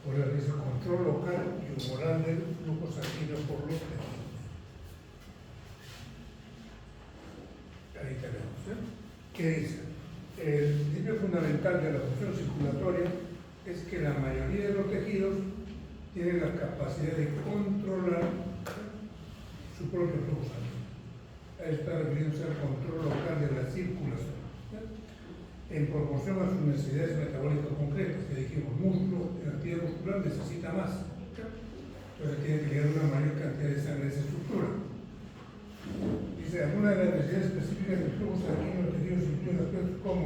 Por eso dice control local y humoral del flujo sanguíneo por los tejidos. Ahí tenemos. ¿Qué dice? El principio fundamental de la función circulatoria es que la mayoría de los tejidos tienen la capacidad de controlar su propio flujo sanguíneo. Ahí está refiriéndose al control local de la circulación, en proporción a sus necesidades metabólicas concretas, que dijimos, músculo, en actividad muscular necesita más. Entonces tiene que llegar una mayor cantidad de sangre a esa estructura. Dice, algunas de las necesidades específicas del flujo sanguíneo de tejidos incluyen aspectos como,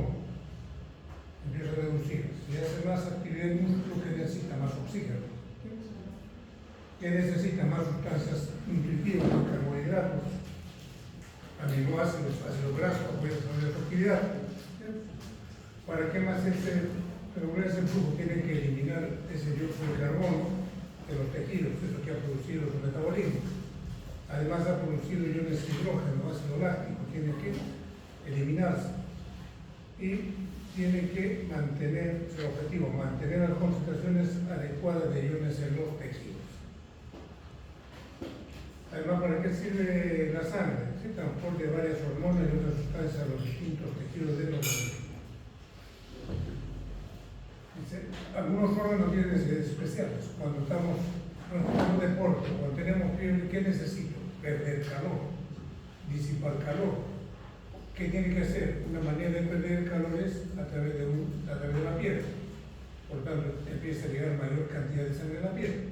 empieza a reducir, si hace más actividad el músculo, que necesita más oxígeno, que necesita más sustancias nutritivas, más carbohidratos, aminoácidos, ácidos grasos, apoyan a desarrollar su actividad. ¿Para qué más regular ese flujo? Tiene que eliminar ese dióxido de carbono de los tejidos, eso que ha producido su metabolismo. Además ha producido iones de hidrógeno, ácido láctico, tiene que eliminarse. Y tiene que mantener, su objetivo, mantener las concentraciones adecuadas de iones en los tejidos. Además, ¿para qué sirve la sangre? Sí, transporte de varias hormonas y otras sustancias a los distintos tejidos del organismo. Algunos órganos tienen necesidades especiales. Cuando estamos haciendo deporte, cuando tenemos fiebre, ¿qué necesito? Perder calor, disipar calor. ¿Qué tiene que hacer? Una manera de perder calor es a través de la piel. Por tanto, empieza a llegar mayor cantidad de sangre a la piel.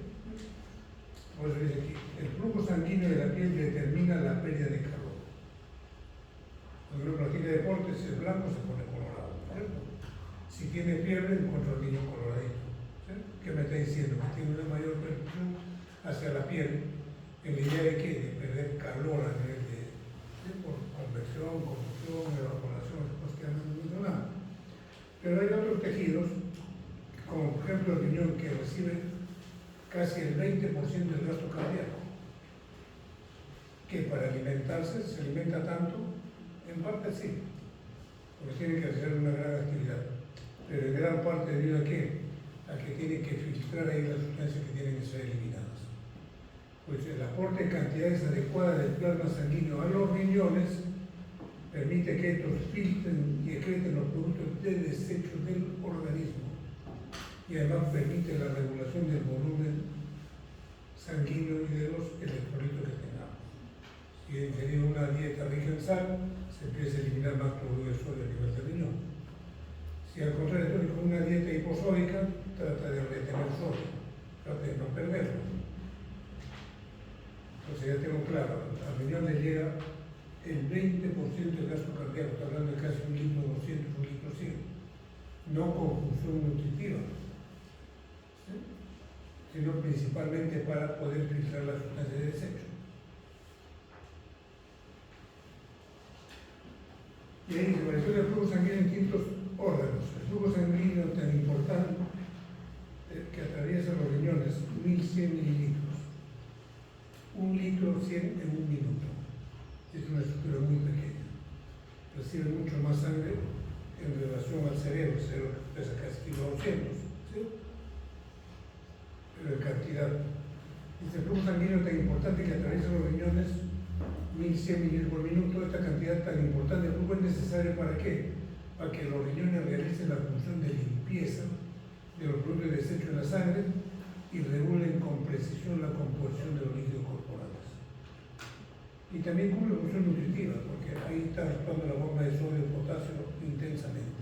Por eso dice aquí, el flujo sanguíneo de la piel determina la pérdida de calor. Cuando uno practica deporte, si es blanco se pone colorado, ¿cierto? Si tiene fiebre, encuentra el niño coloradito. ¿Sí? ¿Qué me está diciendo? Que tiene una mayor percepción hacia la piel en la idea de que de perder calor a nivel de por convección, conducción, evaporación, después que no digo nada. Pero hay otros tejidos, como por ejemplo el riñón, que recibe casi el 20% del gasto cardíaco, que para alimentarse se alimenta tanto, en parte sí, porque tiene que hacer una gran actividad, pero en gran parte debido a que tiene que filtrar ahí las sustancias que tienen que ser eliminadas. Pues el aporte de cantidades adecuadas del plasma sanguíneo a los riñones permite que estos filtren y excreten los productos de desecho del organismo y además permite la regulación del volumen sanguíneo y de los electrolitos que tengamos. Si ingerimos una dieta rica en sal, se empieza a eliminar más cloruro de sodio a nivel del riñón. Si al contrario estoy con una dieta hiposódica, trata de retener sodio, trata de no perderlo. Entonces ya tengo claro, al riñón le llega el 20% del gasto cardíaco, está hablando de casi 1 litro 200, 1 litro 100, no con función nutritiva, ¿sí? Sino principalmente para poder filtrar las sustancias de desecho. Y ahí se pareció el flujo sanguíneo en distintos órganos. El flujo sanguíneo tan importante que atraviesa los riñones, 1100 mililitros. 1 litro 100 en 1 minuto. Es una estructura muy pequeña. Recibe mucho más sangre en relación al cerebro. El cerebro pesa casi kilo 200. ¿Sí? Pero en cantidad. Este flujo sanguíneo tan importante que atraviesa los riñones, 1100 mililitros por minuto, esta cantidad tan importante de flujo es necesaria ¿para qué? Para que los riñones realicen la función de limpieza de los productos de desecho en la sangre y regulen con precisión la composición de los líquidos corporales. Y también cumple función nutritiva, porque ahí está actuando la bomba de sodio y potasio intensamente.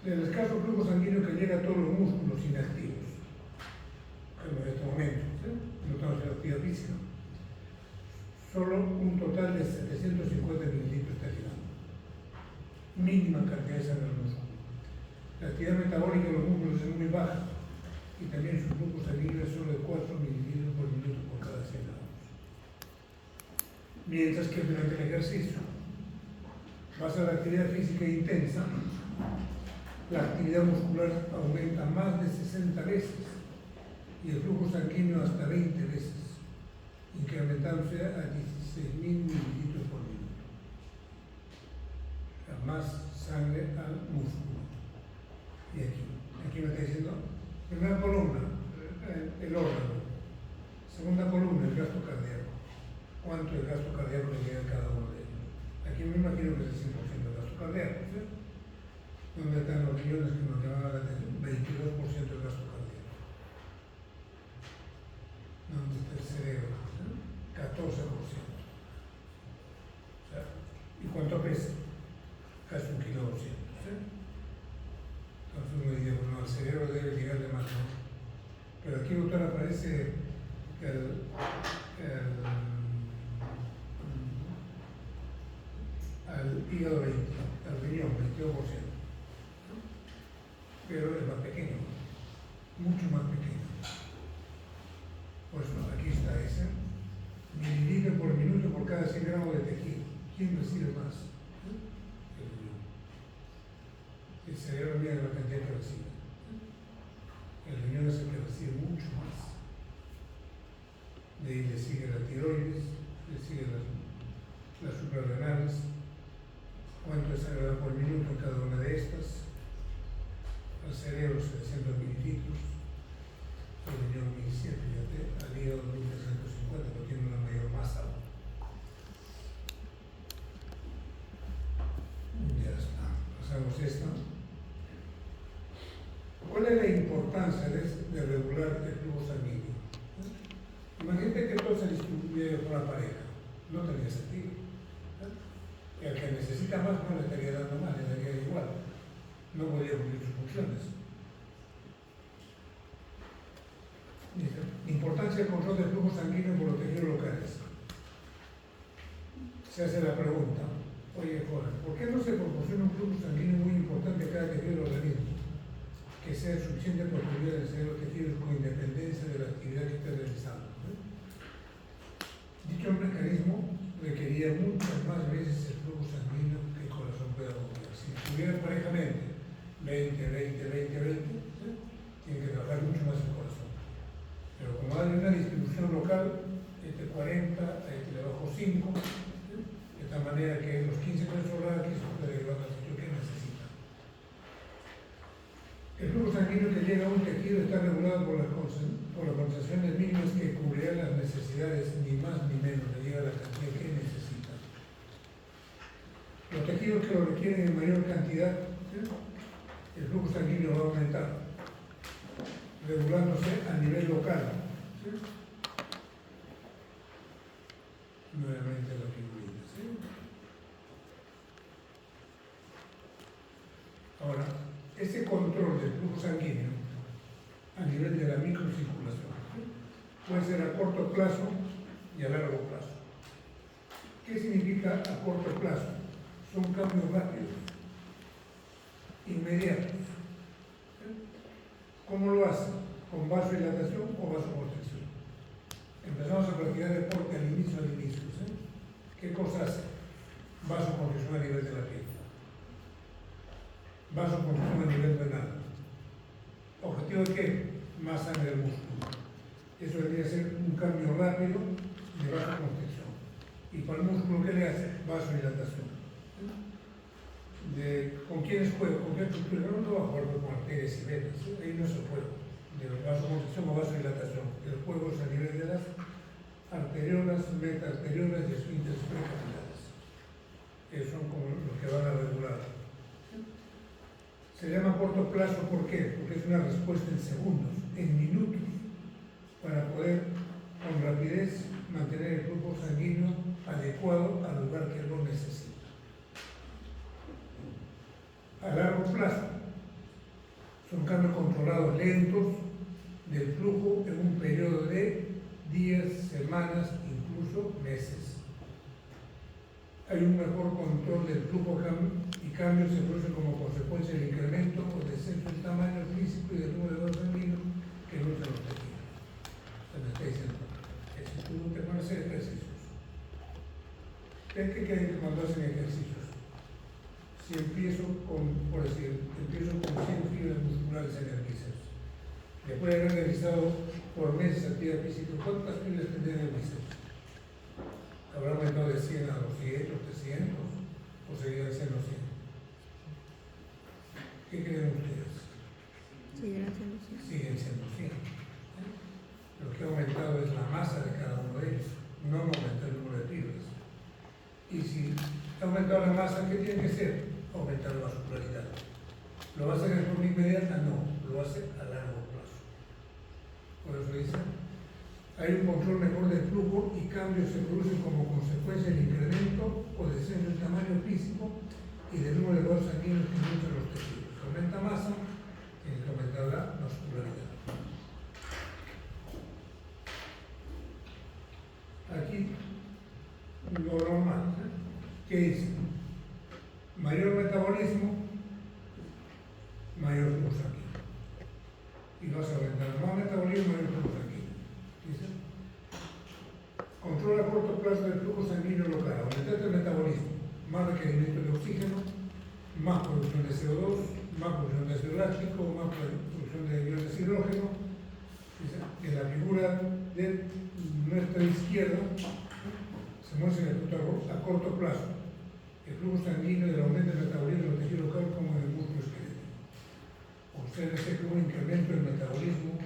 El escaso flujo sanguíneo que llega a todos los músculos inactivos, como en este momento, ¿sí? No estamos en actividad física. Solo un total de 750 mililitros está llegando. Mínima cantidad de sangre al músculo. La actividad metabólica de los músculos es muy baja y también su flujo sanguíneo es solo de 4 mililitros por minuto por cada 100 gramos. Mientras que durante el ejercicio, base a la actividad física intensa, la actividad muscular aumenta más de 60 veces y el flujo sanguíneo hasta 20 veces, incrementándose a 16.000 mililitros por minuto. O sea, más sangre al músculo. Y aquí me está diciendo, primera columna, el órgano. Segunda columna, el gasto cardíaco. ¿Cuánto el gasto cardíaco le llega a cada uno de ellos? Aquí me imagino que es el 100% del gasto cardíaco, ¿sí? ¿Dónde están los millones que nos llamaban la atención? 22% del gasto cardíaco. ¿Dónde está el cerebro? 14%. O sea, ¿y cuánto pesa? Casi 1,2 kilos, ¿sí? Entonces uno diría, bueno, al cerebro debe llegarle más, ¿no? Pero aquí, doctor, aparece al hígado 20, al riñón 22%. Pero es más pequeño, mucho más pequeño. Por eso aquí está ese mililitro por minuto por cada 100 gramos de tejido. ¿Quién recibe más? El riñón. recibe. El riñón es el que recibe mucho más. De ahí le sigue la tiroides, le sigue las suprarrenales, cuánto es agregado por minuto en cada una de estas, al cerebro 700 mililitros, al riñón 1100, fíjate, al hígado 1350, porque tiene una mayor masa. Ya está, pasamos esta. ¿Cuál es la importancia de regular el flujo sanguíneo? Imagínate que todo se distribuye por la pareja, no tendría sentido. Y al que necesita más no le estaría dando más, le daría igual. No podría cumplir sus funciones. Importancia del control del flujo sanguíneo por los tejidos locales. Se hace la pregunta, oye joven, ¿por qué no se proporciona un flujo sanguíneo muy importante a cada tejido del organismo? Que sea suficiente para cubrir el cerebro tejidos con independencia de la actividad que esté realizando. Dicho mecanismo requería muchas más veces el flujo sanguíneo que el corazón pueda mover. Si estuviera parejamente 20, 20, 20, 20, tiene que trabajar mucho más el corazón. Pero como hay una distribución local, este 40, a este le bajo 5, de tal manera que los 15 que sobran aquí se puede llevar al sitio que necesita. El flujo sanguíneo que llega a un tejido está regulado por las concentraciones mínimas que cubrirán las necesidades, ni más ni menos, le llega a la cantidad que necesita. Los tejidos que lo requieren en mayor cantidad, el flujo sanguíneo va a aumentar, regulándose a nivel local. Nuevamente la figurita. Ahora, ese control del flujo sanguíneo a nivel de la microcirculación puede ser a corto plazo y a largo plazo. ¿Qué significa a corto plazo? Son cambios rápidos, inmediatos. ¿Cómo lo hace? ¿Con vasodilatación o vasoconstricción? Empezamos a practicar deporte al inicio. ¿Qué cosa hace? Vasoconstricción a nivel de la piel. Vasoconstricción a nivel renal. ¿Objetivo de qué? Más sangre del músculo. Eso debería ser un cambio rápido de vasoconstricción. ¿Y para el músculo qué le hace? Vasodilatación. ¿Con quiénes juego? ¿Con qué estructura? No va a jugar con arterias y venas. Ahí no es el juego. De vasoconstricción o vasodilatación. El juego es a nivel de las arteriolas, metaarteriolas y esfínteres precapilares. Esos son como los que van a regular. Se llama corto plazo, ¿por qué? Porque es una respuesta en segundos, en minutos, para poder con rapidez mantener el flujo sanguíneo adecuado al lugar que lo necesita. A largo plazo, son cambios controlados lentos del flujo en un periodo de días, semanas, incluso meses. Hay un mejor control del flujo y cambios se producen como consecuencia del incremento o descenso del tamaño físico y del número de vasos sanguíneos que nutren los tejidos. Se me está diciendo que si tú te pones a hacer ejercicios, ¿qué quieren que cuando hacen ejercicios? Si empiezo con, por decir, empiezo con 100 fibras musculares en el bíceps, después de haber realizado por meses actividad física, ¿cuántas fibras tendré en el bíceps? ¿Habrá aumentado de 100 a 200, 300 o seguirán siendo 100? ¿Qué creen ustedes? Seguirán siendo 100. Siguen siendo 100. Lo que ha aumentado es la masa de cada uno de ellos, no ha aumentado el número de fibras. Y si ha aumentado la masa, ¿qué tiene que ser? Aumentar la vascularidad. ¿Lo va a hacer de forma inmediata? No, lo hace a largo plazo. Por eso dice, hay un control mejor del flujo y cambios se producen como consecuencia del incremento o descenso del tamaño físico y del número de vasos sanguíneos que nutren los tejidos. Si aumenta masa, tiene que aumentar la vascularidad. Aquí, lo normal, ¿qué dice? Mayor metabolismo, mayor flujo sanguíneo. Y vas a aumentar más metabolismo, mayor flujo sanguíneo. ¿Dice? Control a corto plazo del flujo sanguíneo local. Aumentar el metabolismo, más requerimiento de oxígeno, más producción de CO2, más producción de ácido láctico, más producción de iones de hidrógeno. En la figura de nuestra izquierda se muestra el efecto a corto plazo, el flujo sanguíneo del aumento del metabolismo del tejido local como en el músculo esquelético. Obsérvese que hubo un incremento del metabolismo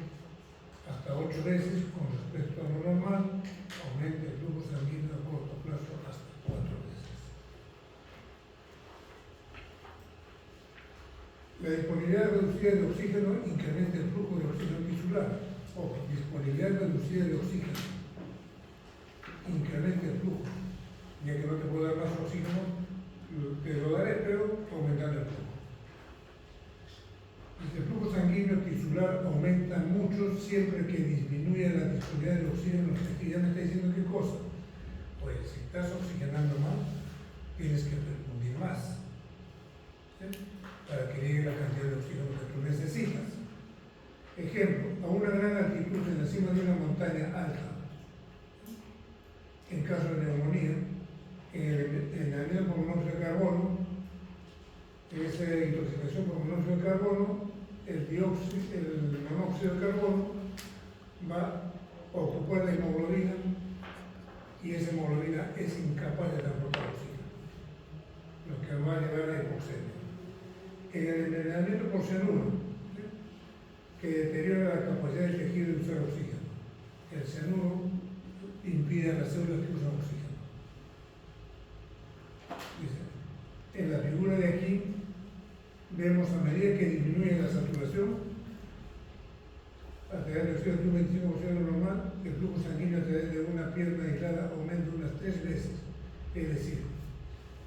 hasta 8 veces con respecto a lo normal, aumenta el flujo sanguíneo a corto plazo hasta 4 veces. La disponibilidad reducida de oxígeno incrementa el flujo de oxígeno tisular. Ojo, disponibilidad reducida de oxígeno incrementa el flujo. Ya que no te puedo dar más oxígeno, te lo daré, pero aumentando el flujo. El flujo sanguíneo tisular aumenta mucho siempre que disminuya la disponibilidad de oxígeno en los tejidos. Ya me está diciendo qué cosa. Pues si estás oxigenando más, tienes que perfundir más, ¿sí? Para que llegue la cantidad de oxígeno que tú necesitas. Ejemplo, a una gran altitud en la cima de una montaña alta, en caso de neumonía, en el anhídrido por monóxido de carbono, en esa intoxicación por monóxido de carbono, el monóxido de carbono va a ocupar la hemoglobina y esa hemoglobina es incapaz de transportar oxígeno, lo que va a llevar a hipoxemia. En el envenenamiento por cianuro, ¿sí?, que deteriora la capacidad del tejido de usar oxígeno. El cianuro impide a las células que usan oxígeno. Dice, en la figura de aquí vemos a medida que disminuye la saturación a través del oxígeno de un 25% normal, el flujo sanguíneo a través de una pierna aislada aumenta unas 3 veces. Es decir,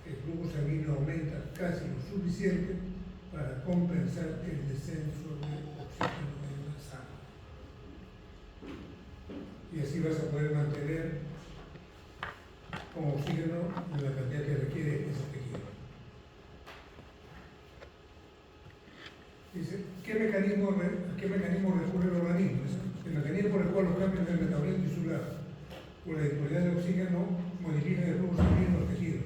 el flujo sanguíneo aumenta casi lo suficiente para compensar el descenso de oxígeno en la sangre. Y así vas a poder mantener con oxígeno la cantidad que requiere ese tejido. Dice, ¿a qué mecanismo recurre el organismo? El mecanismo por el cual los cambios del metabolismo tisular o la disponibilidad de oxígeno modifican el flujo sanguíneo en los tejidos.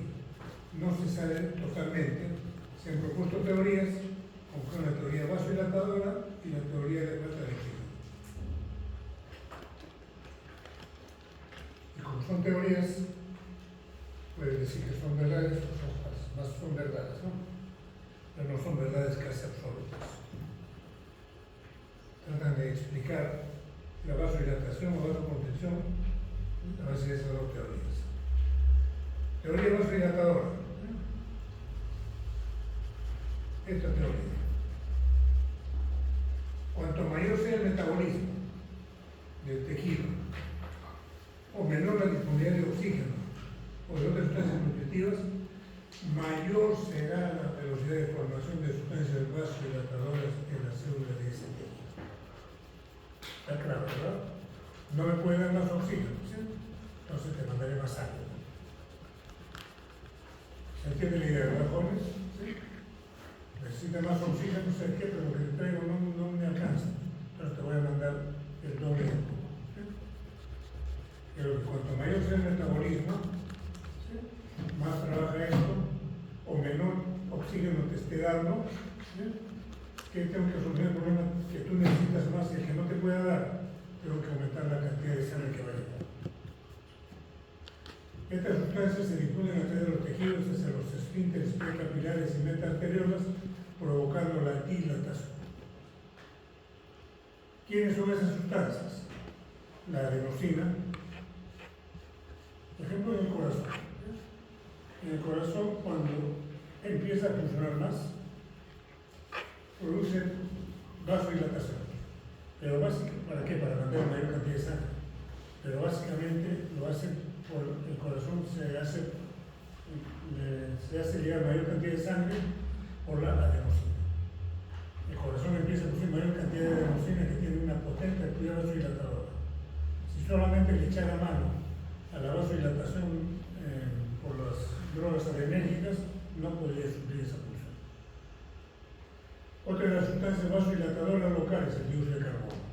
No se sabe totalmente. Se han propuesto teorías, como son la teoría vasodilatadora y la teoría de falta de oxígeno. Y como son teorías, puedes decir que son verdades o son falsas. Más son verdades, ¿no? Pero no son verdades casi absolutas. Tratan de explicar la vasodilatación o vasoconstricción a base de esas dos teorías. Teoría vasodilatadora. Esta teoría. Cuanto mayor sea el metabolismo del tejido, o menor la disponibilidad de oxígeno o de otras sustancias nutritivas, mayor será la velocidad de formación de sustancias vasodilatadoras en las células de ese tejido. Está claro, ¿verdad? No me puede dar más oxígeno, ¿sí? Entonces te mandaré más sangre. ¿Se entiende la idea, verdad, jóvenes? ¿Sí? Necesita más oxígeno, no sé qué, pero lo que te traigo no me alcanza. Entonces te voy a mandar el doble de poco. ¿Sí? Pero que cuanto mayor sea el metabolismo, ¿sí?, más trabaja esto, o menor oxígeno te esté dando, ¿sí?, que tengo que resolver el problema que tú necesitas más y el que no te pueda dar, tengo que aumentar la cantidad de sangre que va a llevar. Estas sustancias se difunden a través de los tejidos hacia los esfínteres precapilares y metaarteriolas, provocando la dilatación. ¿Quiénes son esas sustancias? La adenosina, por ejemplo, en el corazón. En el corazón, cuando empieza a funcionar más, produce vasodilatación. Pero básicamente, ¿para qué? Para mantener mayor cantidad de sangre. Pero básicamente lo hace por el corazón, se hace llegar mayor cantidad de sangre por la adenosina. El corazón empieza a producir mayor cantidad de adenosina que tiene una potente actividad vasodilatadora. Si solamente le echara mano a la vasodilatación por las drogas adrenérgicas, no podría suplir esa función. Otra de las sustancias vasodilatadoras locales es el dióxido de carbono,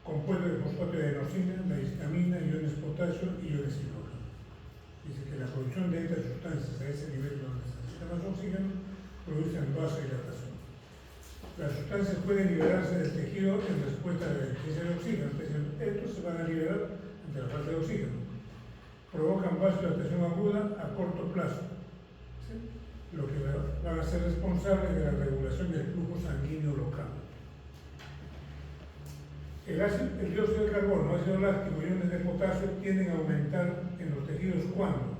compuesto de fosfato de adenosina, la histamina, iones potasio y iones hidrógeno. Dice que la producción de estas sustancias a ese nivel donde se necesita más oxígeno producen vasodilatación. Las sustancias pueden liberarse del tejido en respuesta a la deficiencia de oxígeno, es decir, estos se van a liberar ante la falta de oxígeno. Provocan vasodilatación aguda a corto plazo, ¿sí? Lo que van a ser responsables de la regulación del flujo sanguíneo local. El dióxido de carbono, ácido láctico y iones de potasio tienden a aumentar en los tejidos cuando,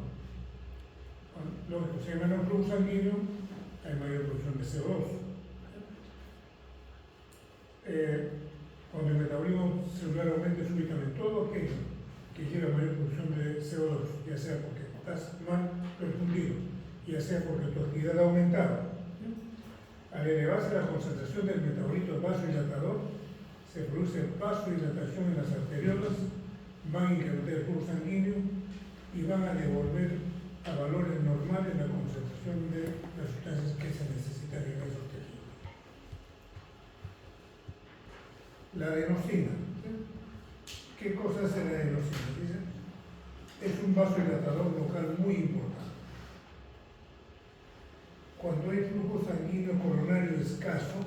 lógico, si hay menor flujo sanguíneo, hay mayor producción de CO2. Cuando el metabolismo celular aumente súbitamente, todo aquello que lleva a mayor producción de CO2, ya sea porque estás mal perfundido, ya sea porque tu actividad ha aumentado, al elevarse la concentración del metabolito vasodilatador, se produce vasodilatación en las arteriolas, van a incrementar el flujo sanguíneo y van a devolver a valores normales la concentración de las sustancias que se necesitan en esos tejidos. La adenosina. ¿Qué cosa hace la adenosina? Dice, es un vasodilatador local muy importante. Cuando hay flujo sanguíneo coronario escaso,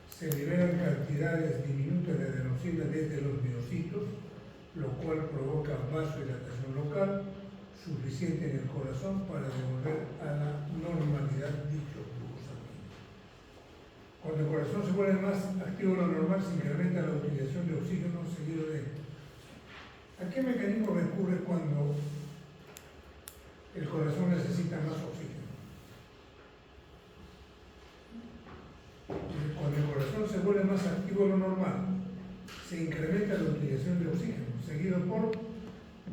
se liberan cantidades diminutas de adenosina desde los miocitos, lo cual provoca vasodilatación local suficiente en el corazón para devolver a la normalidad dicho flujo sanguíneo. Cuando el corazón se vuelve más activo de lo normal, se incrementa la utilización de oxígeno seguido de... ¿A qué mecanismo recurre cuando el corazón necesita más oxígeno? Cuando el corazón se vuelve más activo de lo normal, se incrementa la utilización de oxígeno, seguido por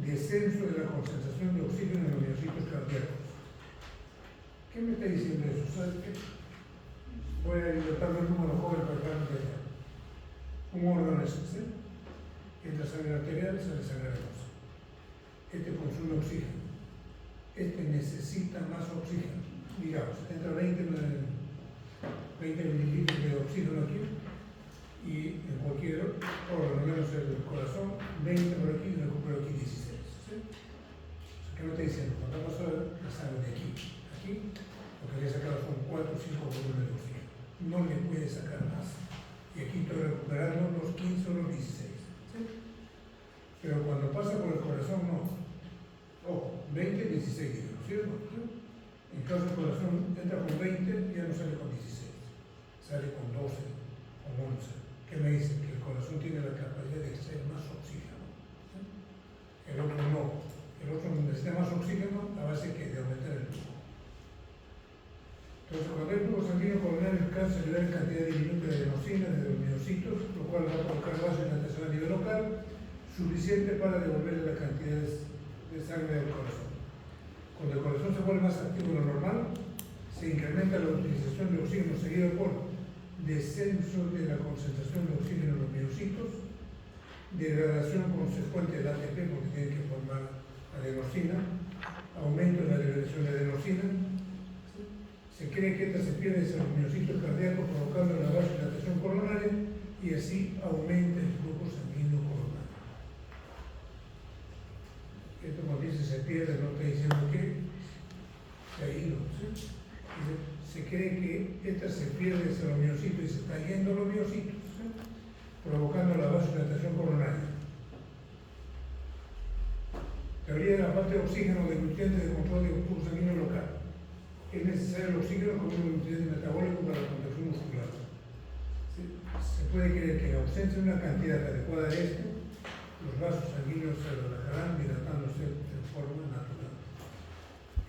descenso de la concentración de oxígeno en los miocitos cardíacos. ¿Qué me está diciendo eso? ¿Sabes qué? Voy a dilatarlo el número joven para acá. Un órgano es este. Entra sangre arterial, sale sangre venosa. Este consume oxígeno. Este necesita más oxígeno. Digamos, entra 20 mililitros de oxígeno aquí y en cualquier órgano, menos el corazón, 20 por aquí y recupero aquí 16. ¿Sí? ¿Qué me está diciendo? Cuando ha pasado la sangre de aquí, lo que había sacado son 4 o 5 volúmenes de oxígeno. No le puede sacar más. Y aquí estoy recuperando los 15 o los 16. ¿Sí? Pero cuando pasa por el corazón, no. Ojo, 20, 16, ¿no es cierto? ¿Sí? En caso el corazón entra con 20, ya no sale con 16. Sale con 12, con 11. ¿Qué me dice? Que el corazón tiene la capacidad de extraer más oxígeno. ¿Sí? El otro no. El otro necesita más oxígeno a base de aumentar el flujo. Entonces, cuando hay flujo sanguíneo coronario escaso, se libera cantidad diminuta de adenosina desde los miocitos, lo cual va a provocar vasodilatación a nivel local, suficiente para devolverle las cantidades de sangre del corazón. Cuando el corazón se vuelve más activo de lo normal, se incrementa la utilización de oxígeno seguido por descenso de la concentración de oxígeno en los miocitos, degradación consecuente del ATP porque tiene que formar adenosina, aumento de la liberación de adenosina. Se cree que esta se pierde en los miocitos cardíacos provocando la vasodilatación coronaria y así aumenta el flujo sanguíneo coronario. Esto cuando dice se pierde no está diciendo que se ha ido. ¿Sí? Se cree que esta se pierde en los miocitos y se está yendo los miocitos, ¿sí? Provocando la vasodilatación coronaria. Teoría de la falta de oxígeno de nutrientes de control de flujo sanguíneo local. Es necesario el oxígeno como un nutriente metabólico para la contracción muscular. ¿Sí? Se puede creer que en ausencia de una cantidad adecuada de este, los vasos sanguíneos se relajarán dilatándose de forma natural.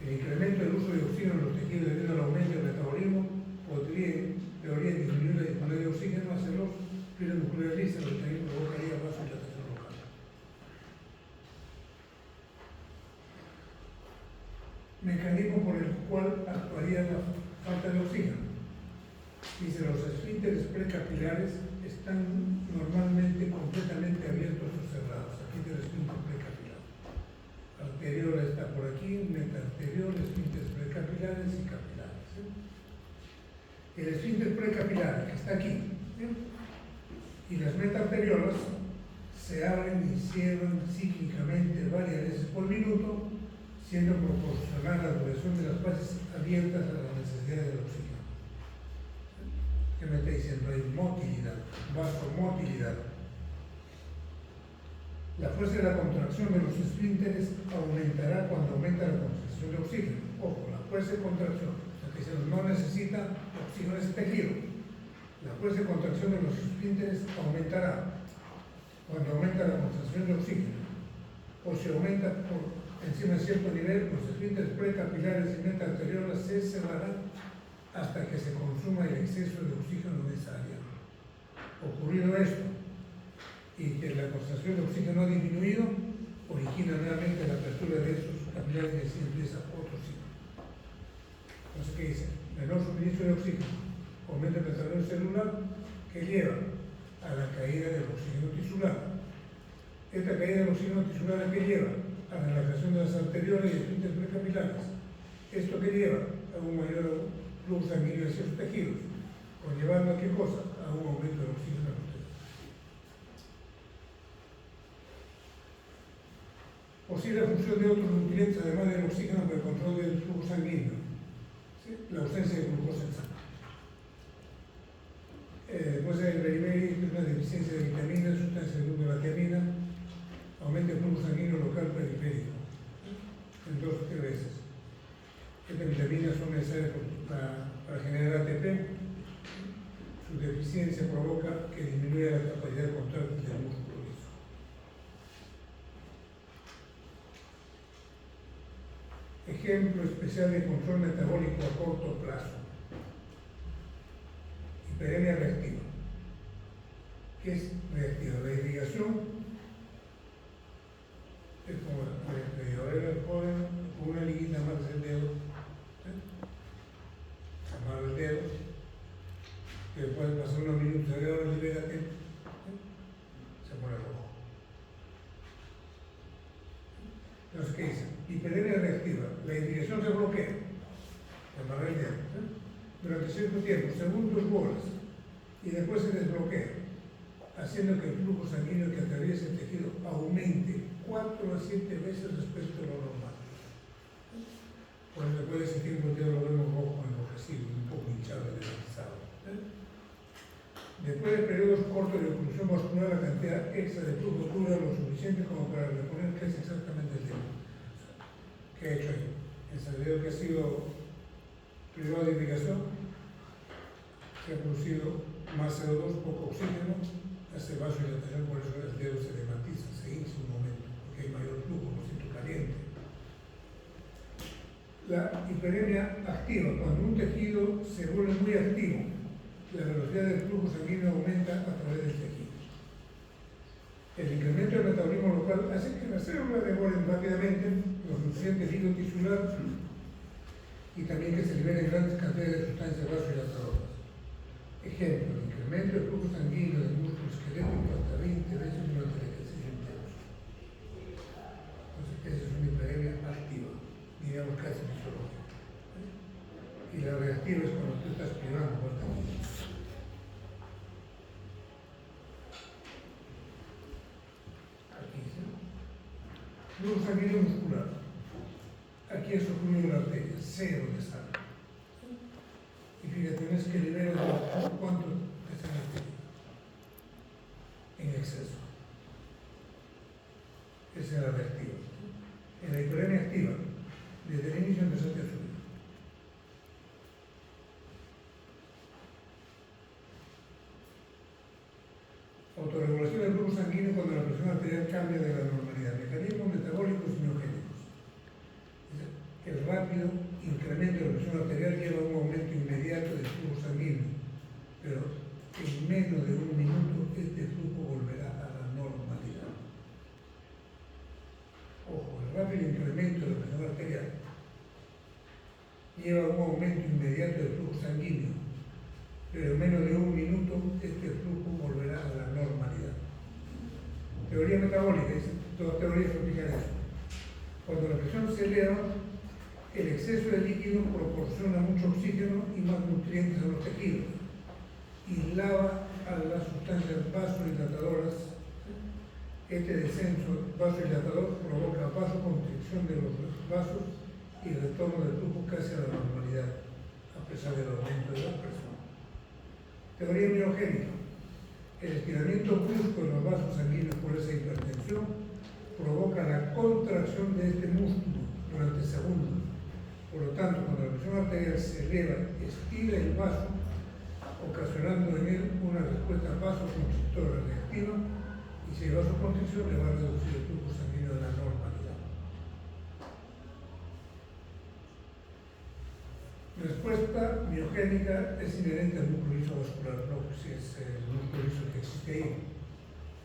El incremento del uso de oxígeno en los tejidos debido al aumento del metabolismo podría, en teoría, disminuir la disponibilidad de oxígeno hacia los fibras musculares lisas, lo que también provocaría vasodilatación local. Mecanismo por el cual actuaría la falta de oxígeno. Dice, los esfínteres precapilares están normalmente completamente abiertos o cerrados. Aquí del esfínter precapilar. Arteriola está por aquí, metaarteriol, esfínteres precapilares y capilares. ¿Sí? El esfínter precapilar que está aquí, ¿sí? Y las metaarteriolas se abren y cierran cíclicamente varias veces por minuto, siendo proporcional la duración de las fases abiertas a la necesidad del oxígeno. ¿Qué me está diciendo ahí? Motilidad, vasomotilidad. La fuerza de la contracción de los esfínteres aumentará cuando aumenta la concentración de oxígeno. Ojo, la fuerza de contracción, o sea que no necesita oxígeno ese tejido. La fuerza de contracción de los esfínteres aumentará cuando aumenta la concentración de oxígeno. O si aumenta por encima de cierto nivel, los esfínteres precapilares y metaarteriolas se cerrarán hasta que se consuma el exceso de oxígeno necesario. Ocurrido esto, y que la concentración de oxígeno ha disminuido, origina nuevamente la apertura de esos capilares y así empieza otro ciclo. Entonces, ¿qué dice? Menor suministro de oxígeno, aumenta el desarrollo celular que lleva a la caída del oxígeno tisular. Esta caída del oxígeno tisular que lleva a la relajación de las arteriolas y esfínteres precapilares. Esto que lleva a un mayor flujo sanguíneo hacia sus tejidos, conllevando a qué cosa? A un aumento del oxígeno. Posible función de otros nutrientes además del oxígeno para el control del flujo sanguíneo. ¿Sí? La ausencia de glucosa en sangre. Después el beriberi, que es una deficiencia de vitaminas, sustancia del grupo de la tiamina, aumenta el flujo sanguíneo local periférico en 2 o 3 veces. Estas vitaminas son necesarias para generar ATP. Su deficiencia provoca que disminuya la capacidad de contracción del músculo. Ejemplo especial de control metabólico a corto plazo. Hiperemia reactiva. ¿Qué es reactiva? La irrigación es como le llevaré al joven con una liguita más del dedo, amarra el dedo, que después de pasar unos minutos, ahora libérate, se pone rojo. Entonces, ¿qué dice? Hiperemia reactiva. La irrigación se bloquea. Se amarra el dedo. Durante cierto tiempo, segundos u horas, y después se desbloquea, haciendo que el flujo sanguíneo que atraviesa el tejido aumente 4 a 7 veces respecto a lo normal. Por eso después de ese tiempo el dedo lo vemos rojo, enrojecido, un poco hinchado, deslizado. Después de periodos cortos de oclusión muscular, la cantidad extra de flujo dura lo suficiente como para reponer que es exactamente el dedo. ¿Qué ha hecho ahí? El dedo que ha sido privado de irrigación, se ha producido más CO2, poco oxígeno, hace vasodilatación, por eso el dedo se dematiza, se hincha un momento, porque hay mayor flujo, lo siento caliente. La hiperemia activa, cuando un tejido se vuelve muy activo, la velocidad del flujo sanguíneo aumenta a través del tejido. El incremento del metabolismo local hace que las células devoren rápidamente los nutrientes del hilo tisular y también que se liberen grandes cantidades de sustancias vasodilatadoras. Ejemplo, el incremento del flujo sanguíneo del músculo esquelético hasta 20 veces durante el ejercicio intenso. Entonces, esa es una hiperemia activa, digamos casi fisiológica. Y la reactiva es cuando tú estás privando fuertemente. Aquí, ¿sí? Flujo sanguíneo muscular. Aquí es ocurrido la arteria, cero de sangre. Y fíjate, tienes que liberar cuánto de sangre en exceso. Esa es la reactiva. En la hiperemia activa, desde el inicio empezaste a subir. Autorregulación del flujo sanguíneo cuando la presión arterial cambia de la normalidad. Mecanismos metabólicos y neogénicos. El rápido incremento de la presión arterial lleva a un aumento inmediato del flujo sanguíneo, pero en menos de un minuto este flujo volverá a la normalidad. Ojo, el rápido incremento de la presión arterial lleva a un aumento inmediato del flujo sanguíneo, pero en menos de un minuto este flujo volverá a la normalidad. Teoría metabólica, todas teorías explican eso. Cuando la presión se eleva, el exceso de líquido proporciona mucho oxígeno y más nutrientes a los tejidos y lava a las sustancias vasodilatadoras. Este descenso vasodilatador provoca vasoconstricción de los vasos y retorno del flujo casi a la normalidad, a pesar del aumento de la presión. Teoría miogénica. El estiramiento brusco de los vasos sanguíneos por esa hipertensión provoca la contracción de este músculo durante segundos. Por lo tanto, cuando la presión arterial se eleva, estira el vaso, ocasionando en él una respuesta vasoconstrictora reactiva, y si hay vasoconstricción le va a reducir el flujo sanguíneo de la normalidad. Respuesta miogénica es inherente al músculo liso vascular, no si es el músculo liso que existe ahí.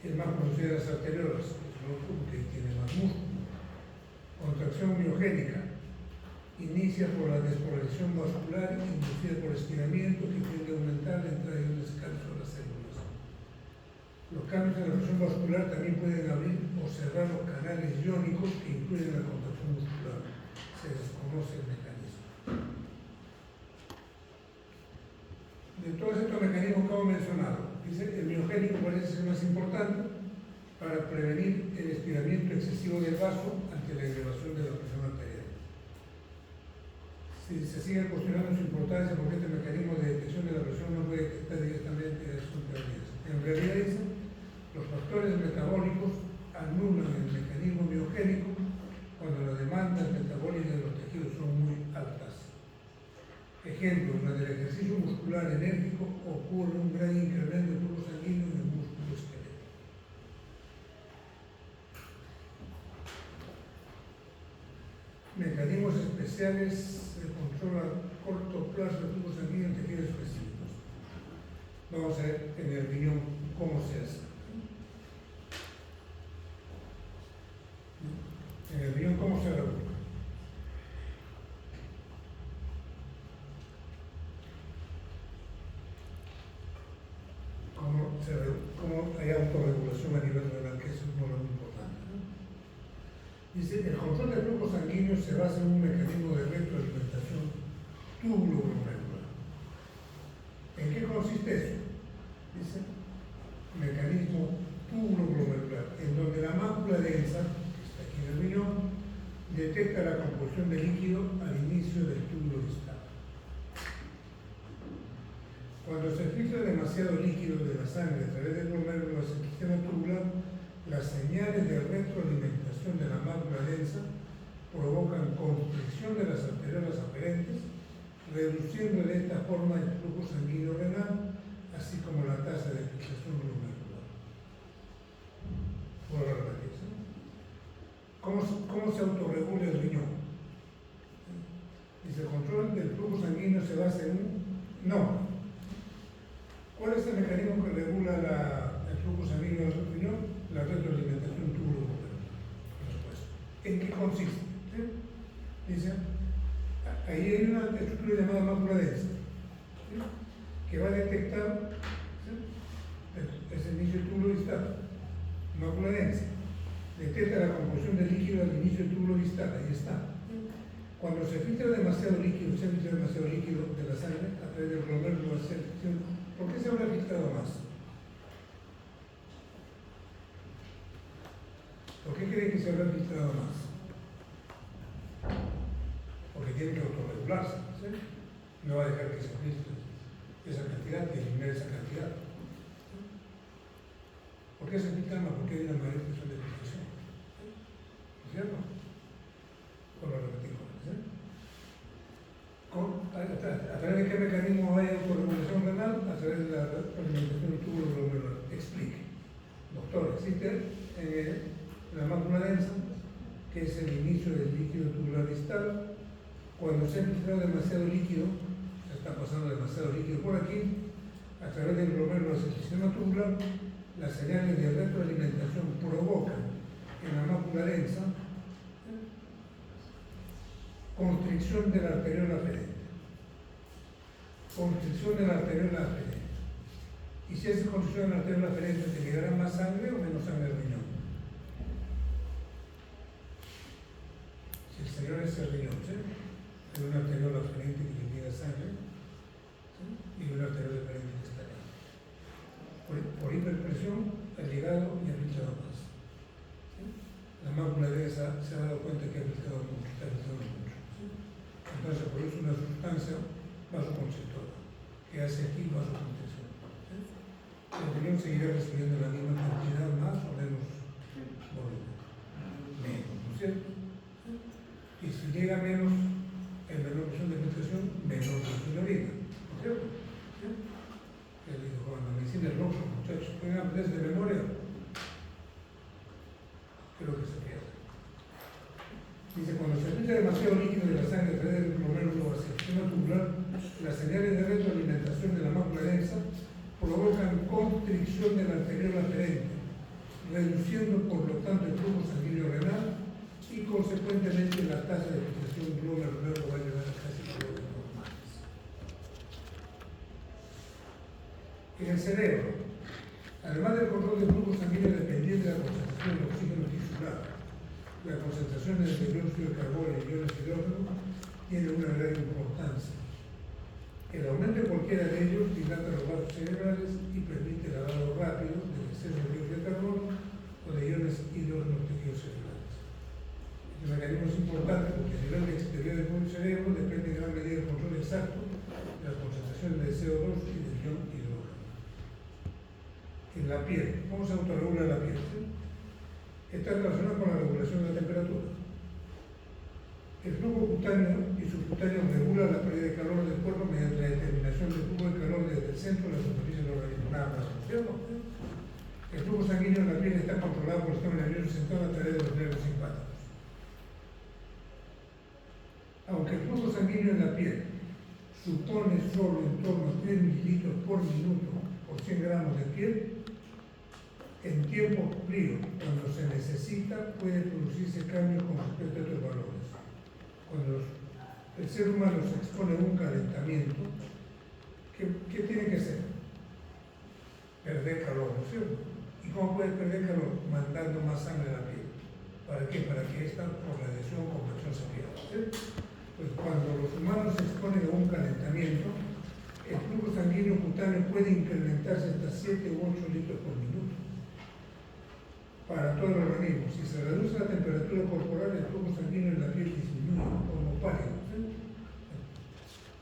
Es más conocido de las arteriolas, que es el músculo que tiene más músculo. Contracción miogénica inicia por la despolarización vascular inducida por estiramiento que tiende a aumentar la entrada y el descanso de las células. Los cambios en la presión vascular también pueden abrir o cerrar los canales iónicos que incluyen la contracción muscular. Se desconoce el mecanismo. De todos estos mecanismos que hemos mencionado, dice, el miogénico parece ser más importante para prevenir el estiramiento excesivo del vaso ante la elevación de la presión arterial. Si se sigue cuestionando su importancia porque este mecanismo de detección de la presión no puede detectar directamente a sus teorías. En realidad dice, los factores metabólicos anulan el mecanismo miogénico cuando las demandas metabólicas de los tejidos son muy altas. Ejemplo, durante el ejercicio muscular enérgico ocurre un gran incremento de flujo sanguíneo en el músculo esquelético. Mecanismos especiales de control a corto plazo de flujo sanguíneo en tejidos específicos. Vamos a ver en el riñón cómo se hace. En el riñón, ¿cómo se regula? ¿Cómo hay autorregulación a nivel renal? Que eso es muy importante, ¿no? Dice, el control del flujo sanguíneo se basa en un mecanismo de retroalimentación túbulo-glomerular. ¿En qué consiste eso? Dice, mecanismo túbulo-glomerular, en donde la mácula densa, que está aquí en el riñón, detecta la composición de líquido al inicio del túbulo distal. Cuando se filtra demasiado líquido de la sangre a través del glomérulo hacia el sistema tubular, las señales de retroalimentación de la mácula densa provocan constricción de las arteriolas aferentes, reduciendo de esta forma el flujo sanguíneo renal, así como la tasa de filtración glomerular. Vuelvo a repetir. ¿Cómo se autorregula el riñón? Dice, el control del flujo sanguíneo se basa en un... No. ¿Cuál es el mecanismo que regula el flujo sanguíneo del riñón? La retroalimentación túbulo-glomerular. ¿En qué consiste? ¿Sí? Dice, ahí hay una estructura llamada mácula densa, ¿sí? Que va a detectar, ¿sí? Es el inicio del túbulo distal, mácula densa, detecta la composición de líquido al inicio del túbulo distal, ahí está. Cuando se filtra demasiado líquido de la sangre a través del glomérulo hacia el sistema, ¿por qué se habrá filtrado más? ¿Por qué creen que se habrá filtrado más? Porque tiene que autorregularse, ¿sí? No va a dejar que se filtre esa cantidad, que elimine esa cantidad. ¿Por qué se filtra más? Porque hay una mayor presión de filtración. ¿No es cierto? Por lo repetimos. ¿A través de qué mecanismo hay autorregulación renal? A través de la alimentación túbulo-glomerular. Explique. Doctor, existe la mácula densa, que es el inicio del líquido tubular distal. Cuando se ha filtrado demasiado líquido, se está pasando demasiado líquido por aquí, a través del glomérulo hacia el sistema tubular, las señales de retroalimentación provocan en la mácula densa constricción de la arteriola aferente. Constricción de la arteriola aferente. Y si esa constricción de la arteriola aferente, ¿te llegará más sangre o menos sangre al riñón? Si el señor es el riñón, ¿sí? Hay una arteriola aferente que le llega sangre, ¿sí? Y una arteriola aferente que está allá. Por hiperpresión ha llegado y ha filtrado más. ¿Sí? La mácula densa se ha dado cuenta que ha filtrado mucho, está filtrando mucho. ¿Sí? Entonces produce una sustancia vasoconstrictora que hace aquí vasoconstricción. riñón seguirá recibiendo la misma cantidad, más o menos volumen. Menos, ¿no es cierto? Y si llega menos, en menor presión de filtración, menor presión de orina, ¿no es cierto? ¿Sí? Ya dijo, con la medicina del oxo, muchachos, pueden aprender de memoria. Creo que se pierde. Dice, cuando se filtra demasiado líquido de la sangre a través del glomérulo o sección tubular, las señales de retroalimentación de la mácula densa provocan constricción del arteriol aferente, reduciendo por lo tanto el flujo sanguíneo renal y consecuentemente la tasa de filtración glomerular va a llegar a casi valores normales. En el cerebro, además del control del flujo sanguíneo dependiente de la concentración de oxígeno tisular, la concentración de dióxido de carbono y iones hidrógeno tiene una gran importancia. El aumento de cualquiera de ellos dilata los vasos cerebrales y permite el lavado rápido del exceso de dióxido de carbono o de iones hidrógeno en los tejidos cerebrales. Este mecanismo es importante porque el nivel de exterior del cerebro depende en gran medida del control exacto de la concentración de CO2 y del ion hidrógeno. En la piel, ¿cómo se autorregula la piel? ¿Sí? Está relacionado con la regulación de la temperatura. El flujo cutáneo y subcutáneo regula la pérdida de calor del cuerpo mediante la determinación del flujo de calor desde el centro de la superficie del organismo. Nada más, ¿cierto? El flujo sanguíneo en la piel está controlado por el sistema nervioso central a través de los nervios simpáticos. Aunque el flujo sanguíneo en la piel supone solo en torno a 3 mililitros por minuto por 100 gramos de piel, en tiempo frío, cuando se necesita, puede producirse cambios con respecto a otros valores. Cuando el ser humano se expone a un calentamiento, ¿qué tiene que hacer? Perder calor, ¿no es cierto? ¿Y cómo puede perder calor? Mandando más sangre a la piel. ¿Para qué? Para que esta, por radiación o convección, se pierda, ¿sí? Pues cuando los humanos se exponen a un calentamiento, el flujo sanguíneo cutáneo puede incrementarse hasta 7 u 8 litros por minuto para todo el organismo. Si se reduce la temperatura corporal, el flujo sanguíneo en la piel disminuye, como pálido, ¿sí?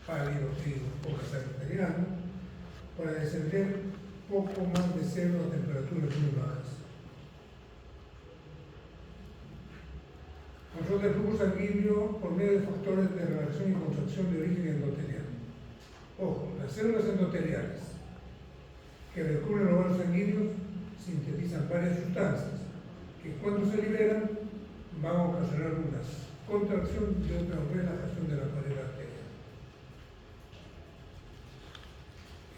Pálido, frío, poca sangre italiana, para descender poco más de cero a temperaturas muy bajas. Control del flujo sanguíneo por medio de factores de relajación y contracción de origen endotelial. Ojo, las células endoteliales que recubren los vasos sanguíneos sintetizan varias sustancias que cuando se liberan van a ocasionar una contracción y otra relajación de la pared arterial.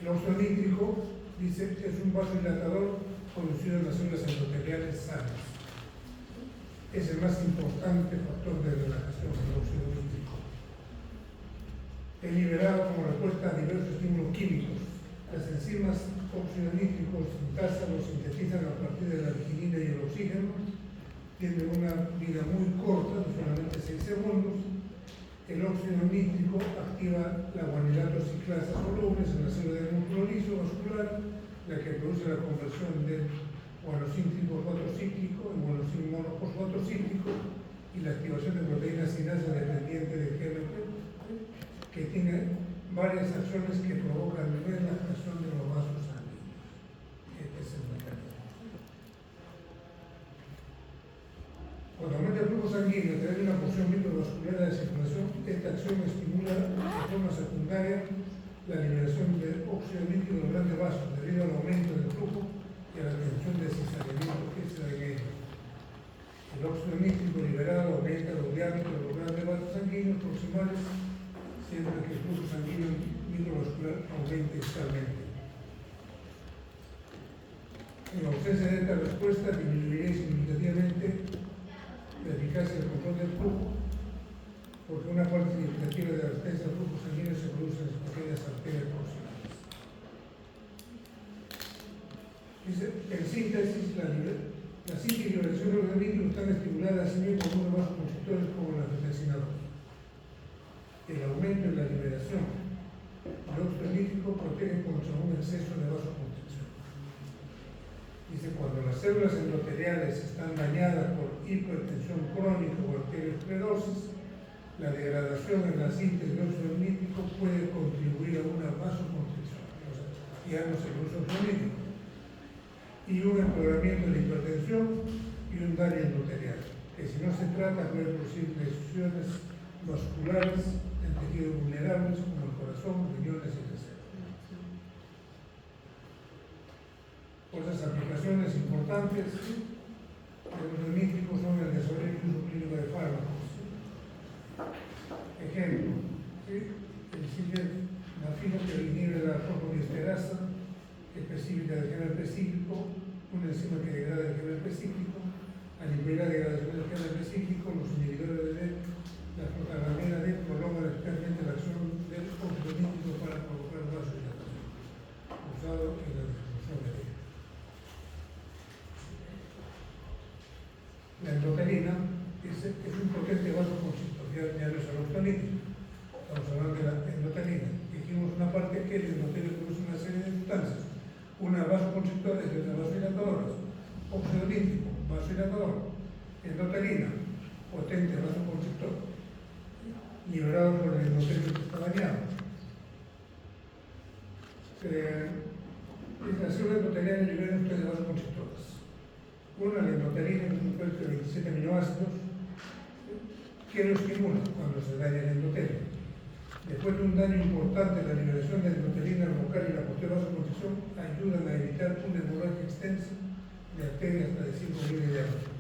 El óxido nítrico, dice, es un vasodilatador producido en las células endoteliales sanas. Es el más importante factor de relajación del óxido nítrico. Es liberado como respuesta a diversos estímulos químicos. Las enzimas óxido nítrico sintasa lo sintetizan a partir de la arginina y el oxígeno. Tienen una vida muy corta, de solamente 6 segundos. El óxido nítrico activa la guanilato ciclasa solubles en la célula del músculo liso vascular, la que produce la conversión del guanosin trifosfato cíclico en guanosin monofosfato cíclico y la activación de proteína sinasa dependiente de GLP, que tiene varias acciones que provocan relajación de los vasos sanguíneos. Este es el mecanismo. Cuando aumenta el flujo sanguíneo a través de una porción microvascular de circulación, esta acción estimula de forma secundaria la liberación de óxido nítrico en los grandes vasos debido al aumento del flujo y a la tensión de cizallamiento que se da en ellos. El óxido nítrico liberado aumenta los diámetros de los grandes vasos sanguíneos proximales siempre que el flujo sanguíneo microvascular aumente igualmente. En la ausencia de esta respuesta disminuiría significativamente la eficacia del control del flujo, porque una parte significativa de la resistencia al flujo sanguíneo se produce en las pequeñas arterias proximales. Dice, en síntesis, la síntesis y liberación de los líquidos están estimuladas así mismo por unos vasoconstrictores como la angiotensina 2. El aumento en la liberación del óxido nítrico protege contra un exceso de vasoconstricción. Dice, cuando las células endoteliales están dañadas por hipertensión crónica o arteriosclerosis, la degradación en la síntesis de óxido nítrico puede contribuir a una vasoconstricción. O sea, ya no se produce óxido nítrico. y un empeoramiento de la hipertensión y un daño endotelial, que si no se trata puede producir lesiones vasculares en tejidos vulnerables como el corazón, riñones y el cerebro. Otras aplicaciones importantes de los nítricos son el desarrollo y uso clínico de fármacos. Ejemplo, el sildenafilo que inhibe la fosfodiesterasa específica del gen específico, una enzima que degrada el gen específico, al inhibir la degradación del gen específico, los inhibidores de la protagonina D prolongan especialmente la acción del óxido nítrico para provocar vasodilatación, usado en la distribución de D. La endotelina es un potente vasoconstrictor, ya no es el óxido nítrico, estamos hablando de la endotelina. Dijimos una parte que el endotelio produce una serie de sustancias, una vasoconstrictora y otra vasodilatadora, óxido nítrico, vasodilatador, endotelina, potente vasoconstrictor, liberado por el endotelio que está dañado. Las células endoteliales liberan ustedes vasoconstrictoras. Una, la endotelina, que es un compuesto de 27 aminoácidos, que lo estimula cuando se daña el endotelio. Después de un daño importante, la liberación de endotelina local y la posterior vasoconstricción ayudan a evitar una hemorragia extensa de arterias hasta de 5 milímetros de diámetro.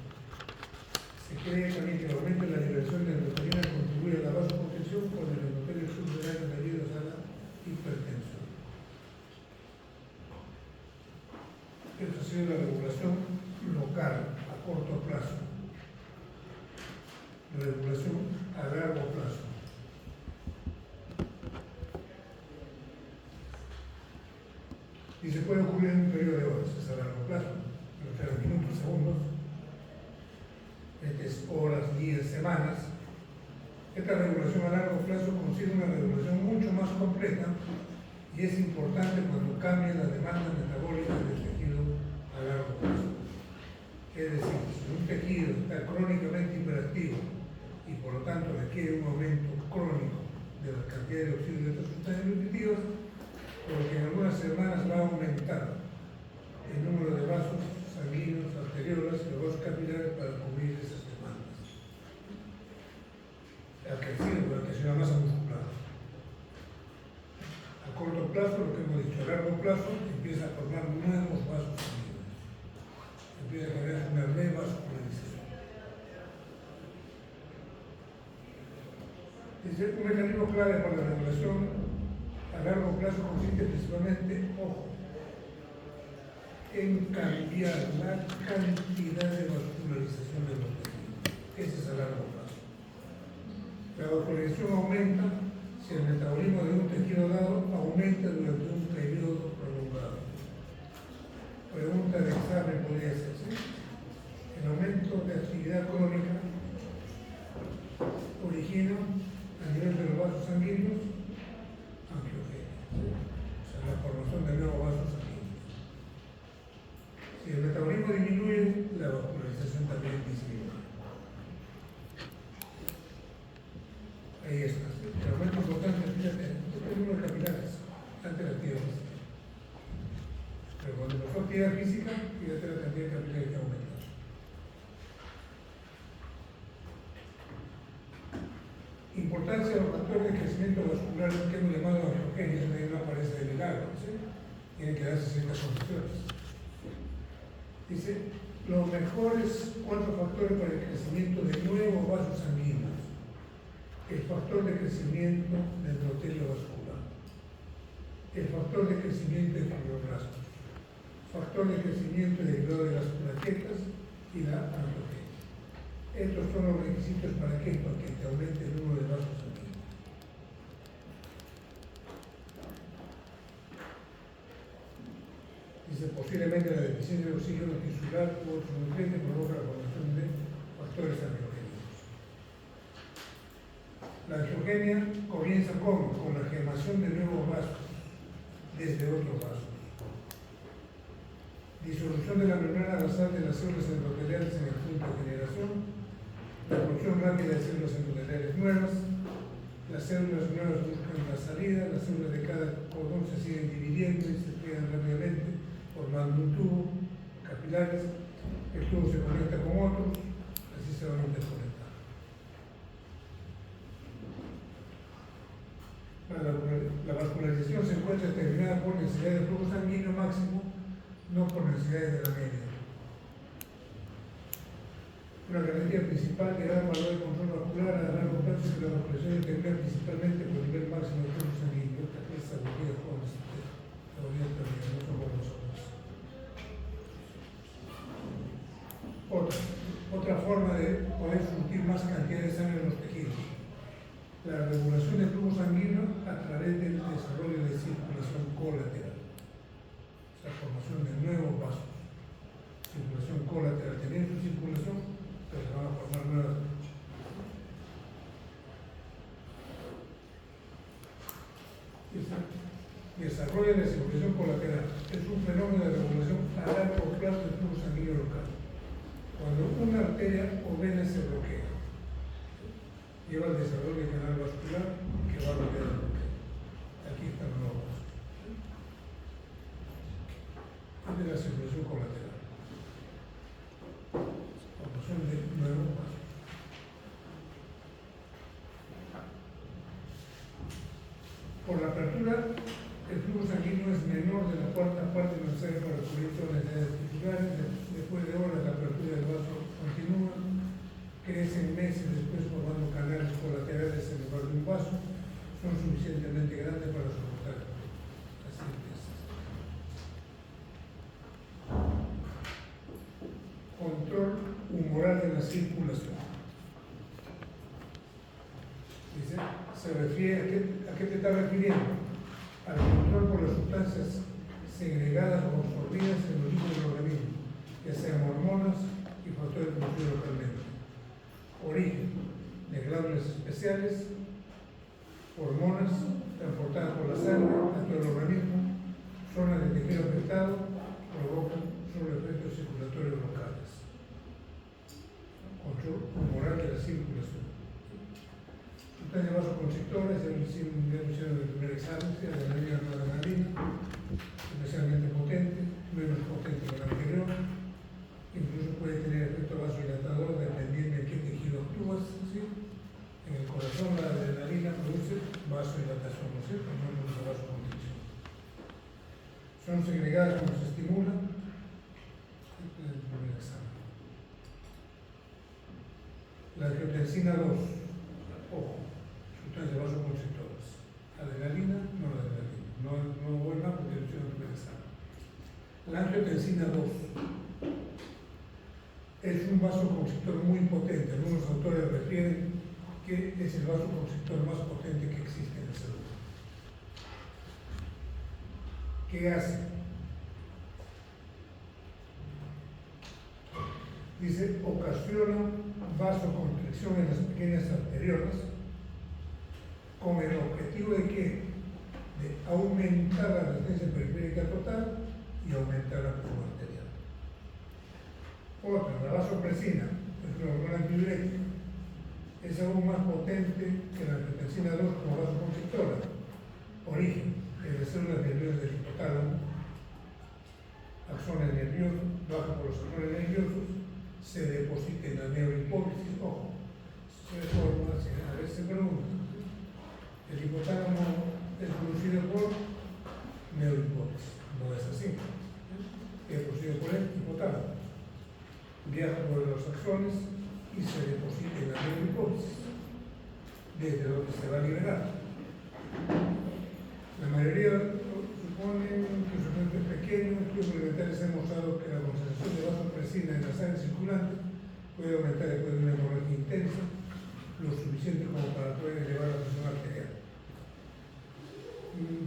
Se cree también que el aumento de la liberación de endotelina contribuye a la vasoconstricción cuando el endotelio sufre daños debidos a la hipertensión. Esta ha sido la regulación local a corto plazo. La regulación a largo plazo. Y se puede ocurrir en un periodo de horas, es a largo plazo, pero minutos, segundos, horas, días, semanas. Esta regulación a largo plazo consigue una regulación mucho más completa y es importante cuando cambia la demanda metabólica del tejido a largo plazo. Es decir, si un tejido está crónicamente hiperactivo y por lo tanto requiere un aumento crónico de la cantidad de óxido de otras sustancias nutritivas, porque en algunas semanas va a aumentar el número de vasos sanguíneos, arteriolas y los vasos capilares para cubrir esas demandas. El que sea masa muscular. A corto plazo, lo que hemos dicho, a largo plazo, empieza a formar nuevos vasos sanguíneos. Empieza a crear una revascularización. Un mecanismo clave para la regulación a largo plazo consiste principalmente, ojo, en cambiar la cantidad de vascularización de los tejidos. Ese es a largo plazo. La vascularización aumenta si el metabolismo de un tejido dado aumenta durante un periodo prolongado. Pregunta de examen podría ser, ¿sí? El aumento de actividad crónica origina a nivel de los vasos sanguíneos angiogenia, o sea, la formación de nuevos vasos sanguíneos. Si el metabolismo disminuye, la vascularización también disminuye. Ahí está. El aumento importante, fíjate, el número de capilares antes de la actividad física. Pero cuando empezó actividad física, fíjate la cantidad de capilares que aumenta. Importancia de los factores de crecimiento vascular que hemos llamado angiogenia, no aparece de milagro, ¿sí? Tienen que darse ciertas condiciones. Dice, los mejores 4 factores para el crecimiento de nuevos vasos sanguíneos. El factor de crecimiento del endotelio vascular, el factor de crecimiento de fibroblastos, factor de crecimiento derivado de las plaquetas y la angiogenia. Estos son los requisitos para que te aumente el número de vasos sanguíneos. Dice, posiblemente la deficiencia de oxígeno tisular u otros nutrientes provoca la formación de factores angiogénicos. La angiogenia comienza con la gemación de nuevos vasos desde otros vasos. Disolución de la membrana basal de las células endoteliales en el punto de generación. La producción rápida de células endoteliales nuevas. Las células nuevas buscan la salida. Las células de cada cordón se siguen dividiendo y se pliegan rápidamente formando un tubo. capilares, el tubo se conecta con otros, así se van interconectando. La vascularización se encuentra determinada por necesidad de flujo sanguíneo máximo, no por necesidades de la media. Una garantía principal que da valor de control vascular a largo plazo es que la vascularización determina principalmente por el nivel máximo de flujo sanguíneo. Esta sabiduría jóvenes, todavía no son como nosotros. Otra forma de poder surtir más cantidad de sangre en los tejidos. La regulación del flujo sanguíneo a través del desarrollo de circulación colateral. La formación de nuevos vasos. Circulación colateral. Tener su circulación, pero se van a formar nuevas. Desarrollo de la circulación colateral. Es un fenómeno de regulación a largo plazo del flujo sanguíneo local. Cuando una arteria o vena se bloquea, lleva al desarrollo del canal vascular que va a bloquear el bloqueo. Aquí están los nuevos vasos. Es de la circulación colateral. Formación de nuevos vasos. Por la apertura, el flujo sanguíneo es menor de la cuarta parte necesaria para cubrir todas las necesidades tisulares. Después de horas, la apertura del vaso continúa, crecen meses después formando canales colaterales en lugar de un vaso, son suficientemente grandes para soportar las síntesis. Control humoral de la circulación. Dice, se refiere a qué te está refiriendo? Al control por las sustancias segregadas o absorbidas en los líquidos del organismo, ya sean hormonas y factores producidos localmente. Origen de glándulas especiales, hormonas transportadas por la sangre a todo el organismo, zonas de tejido afectado, provocan solo efectos circulatorios locales. Control humoral de la circulación. Sustancias vasoconstrictoras, ya lo hicieron en el primer examen, sea de la línea de adrenalina, especialmente potente, menos potente que la anterior, incluso puede tener efecto vasodilatador dependiendo de qué tejido actúas, ¿sí? En el corazón la adrenalina produce vasodilatación, ¿no es cierto? No produce vasoconstricción. Son segregadas cuando se estimulan. Este es el primer examen. La angiotensina 2, ojo, sustancias vasoconstrictoras. Adrenalina, no la adrenalina. No voy más porque lo hicieron en el primer examen. La angiotensina 2 es un vasoconstrictor muy potente. Algunos autores refieren que es el vasoconstrictor más potente que existe en el cerebro. ¿Qué hace? Dice, ocasiona vasoconstricción en las pequeñas arteriolas con el objetivo de ¿qué? De aumentar la resistencia periférica total y aumentar la presión arterial. Otra, la vasopresina, es una hormona antidiurética, es aún más potente que la angiotensina 2 como vasoconstrictora. Origen, en las células nerviosas del hipotálamo, axones nerviosos, baja por los axones nerviosos, se deposita en la neurohipófisis, ojo, se forma, a veces se pregunta, el hipotálamo es producido por neurohipófisis, no es así, es producido por el hipotálamo, viaja por los axones y se deposita en la neurohipófisis, desde donde se va a liberar. La mayoría suponen que su efecto es pequeño. Estudios complementarios han mostrado que la concentración de vasopresina en la sangre circulante puede aumentar después de una hemorragia intensa, lo suficiente como para poder elevar la presión arterial.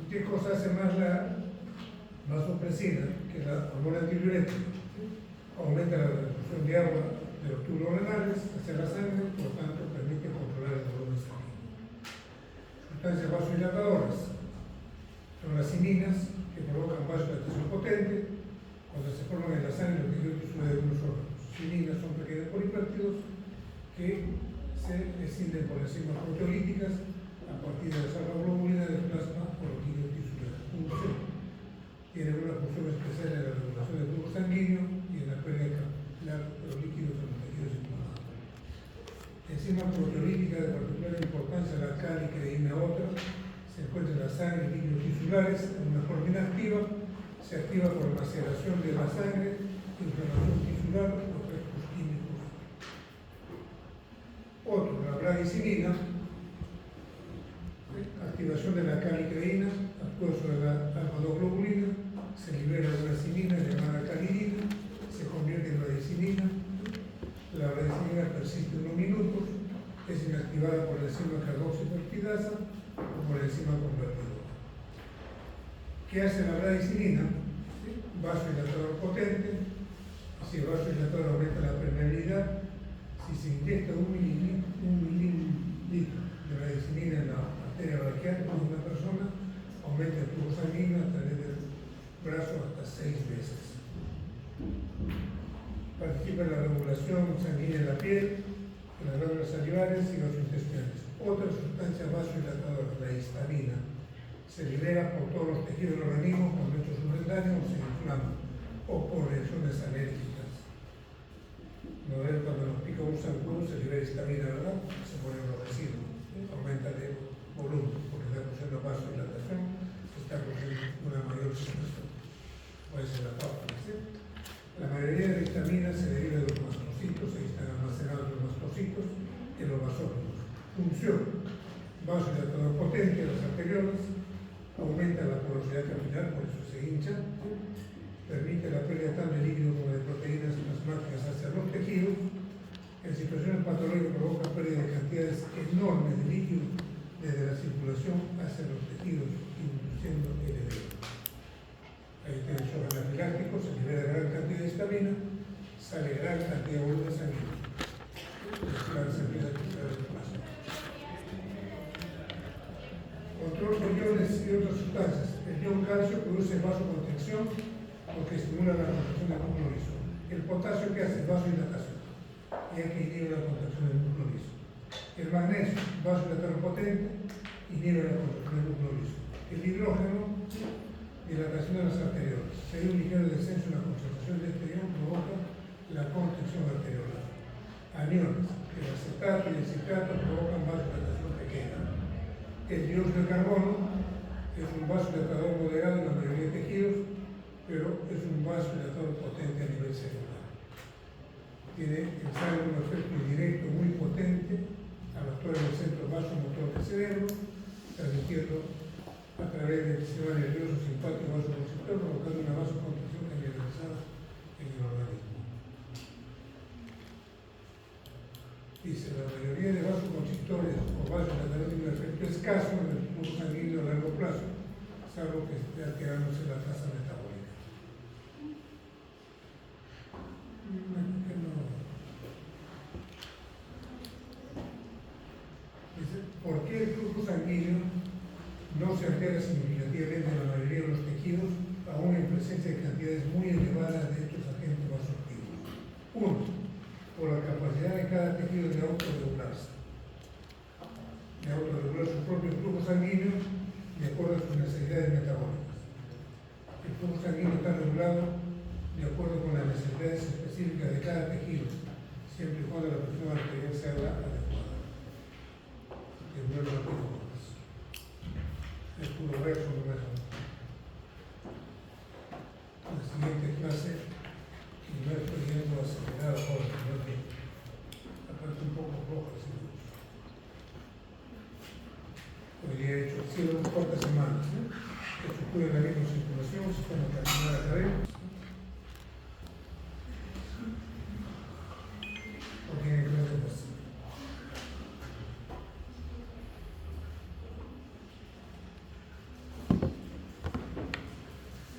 ¿Qué cosa hace más la vasopresina? Que la hormona antidiurética aumenta la difusión de agua de los túbulos renales hacia la sangre, por tanto permite controlar el volumen sanguíneo. Sustancias vasodilatadoras son las cininas, que provocan vasodilatación potente cuando se forman en la sangre los tejidos tisulares de algunos órganos. Cininas son pequeños polipéptidos que se escinden por enzimas proteolíticas a partir de la salvaglobulina del plasma por los tejidos tisulares. Función. Tienen una función especial en la regulación del flujo sanguíneo y en la pérdida capilar de los líquidos de los tejidos inflamados. Enzima proteolítica de particular importancia, la calicreína otra, se encuentra en la sangre y líquidos tisulares, en una forma inactiva, se activa por maceración de la sangre, inflamación tisular o efectos químicos. Otro, la bradicinina, activación de la calicreína, actúa sobre la alfa-2-globulina, se libera una cinina llamada calidina, se convierte en bradicinina. La bradicinina persiste unos minutos, es inactivada por la enzima carboxipeptidasa o por la enzima convertidora. ¿Qué hace la bradicinina? Vasodilatador potente. Si el vasodilatador aumenta la permeabilidad, si se inyecta un mililitro de bradicinina en la arteria braquial de una persona, aumenta el flujo sanguíneo a través del brazo hasta 6 veces. Participa en la regulación sanguínea en la piel, en las glándulas salivares y gastrointestinales. Otra sustancia vasodilatadora, la histamina, se libera por todos los tejidos del organismo cuando estos sufren daño o se inflaman, o por reacciones alérgicas. ¿No ven? Cuando nos pica un zancudo se libera histamina, ¿verdad? Se pone enrojecido, aumenta el volumen, porque está produciendo vasodilatación, se está produciendo una mayor circulación. Puede ser la pápula, ¿sí? La mayoría de la histamina se deriva de los mastocitos, ahí están almacenados los mastocitos en los basófilos. Función: vasodilatador potente de las arteriolas, aumenta la porosidad capilar, por eso se hincha, ¿sí? Permite la pérdida tanto de líquidos como de proteínas plasmáticas hacia los tejidos. En situaciones patológicas provoca pérdida de cantidades enormes de líquidos desde la circulación hacia los tejidos, induciendo el edema. Ahí tiene el shock anafiláctico, se libera gran cantidad de histamina, sale gran cantidad de volumen sanguíneo. Se empieza a quitar el plasma. Control de iones y otras sustancias. El ion calcio produce vasoconstricción porque estimula la contracción del músculo liso. El potasio, ¿qué hace? Vasodilatación. Y hay que inhibe la contracción del músculo liso. El magnesio, vasodilatador potente, inhibe la contracción del músculo liso. El hidrógeno, dilatación de las arteriolas. Si hay un ligero descenso en la concentración de este ion, provoca la constricción arteriolar. Aniones, el acetato y el citrato provocan vasodilatación pequeña. El dióxido de carbono es un vasodilatador moderado en la mayoría de tejidos, pero es un vasodilatador potente a nivel celular. Tiene en sangre un efecto indirecto muy potente al actuar en el centro vasomotor del cerebro, transmitiendo a través del sistema nervioso simpático vasoconstrictor, provocando una vasoconstricción generalizada en el organismo. Dice, la mayoría de vasoconstrictores o vasodilatadores tienen un efecto escaso en el flujo sanguíneo a largo plazo, salvo que esté alterándose la tasa metabólica. Dice, ¿por qué el flujo sanguíneo no se altera significativamente en la mayoría de los tejidos, aún en presencia de cantidades muy elevadas de estos agentes vasoactivos? 1. Por la capacidad de cada tejido de autorregularse. De autorregular su propio flujo sanguíneo de acuerdo a sus necesidades metabólicas. El flujo sanguíneo está regulado de acuerdo con las necesidades específicas de cada tejido, siempre y cuando la presión arterial sea la adecuada. El vuelo no tiene más. El puro verso no es. La siguiente clase, y no estoy yendo acelerado ahora, sino que la parte un poco roja, si me gusta. Hoy día he hecho cielo unas cuantas semanas, estructura de la misma circulación, sistema cardiovascular académico. ¿O tiene clases así?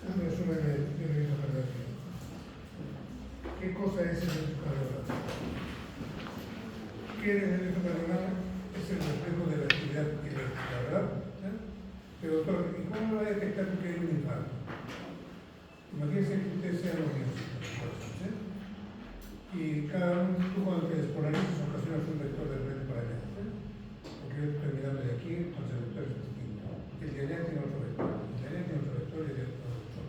Un resumen del electrocardiograma. ¿Qué cosa es el electrocardiograma? ¿Qué es el electrocardiograma? Es el reflejo de la actividad eléctrica, ¿verdad? Pero doctor, ¿y cómo va a detectar que hay un infarto? Imagínense que usted sea los mismos, y cada uno, tú cuando te despolarizas, ocasionas un vector de frente para allá, porque yo estoy mirando de aquí, entonces el vector es distinto. El de allá tiene otro vector, el de allá tiene otro vector y el de otro vector.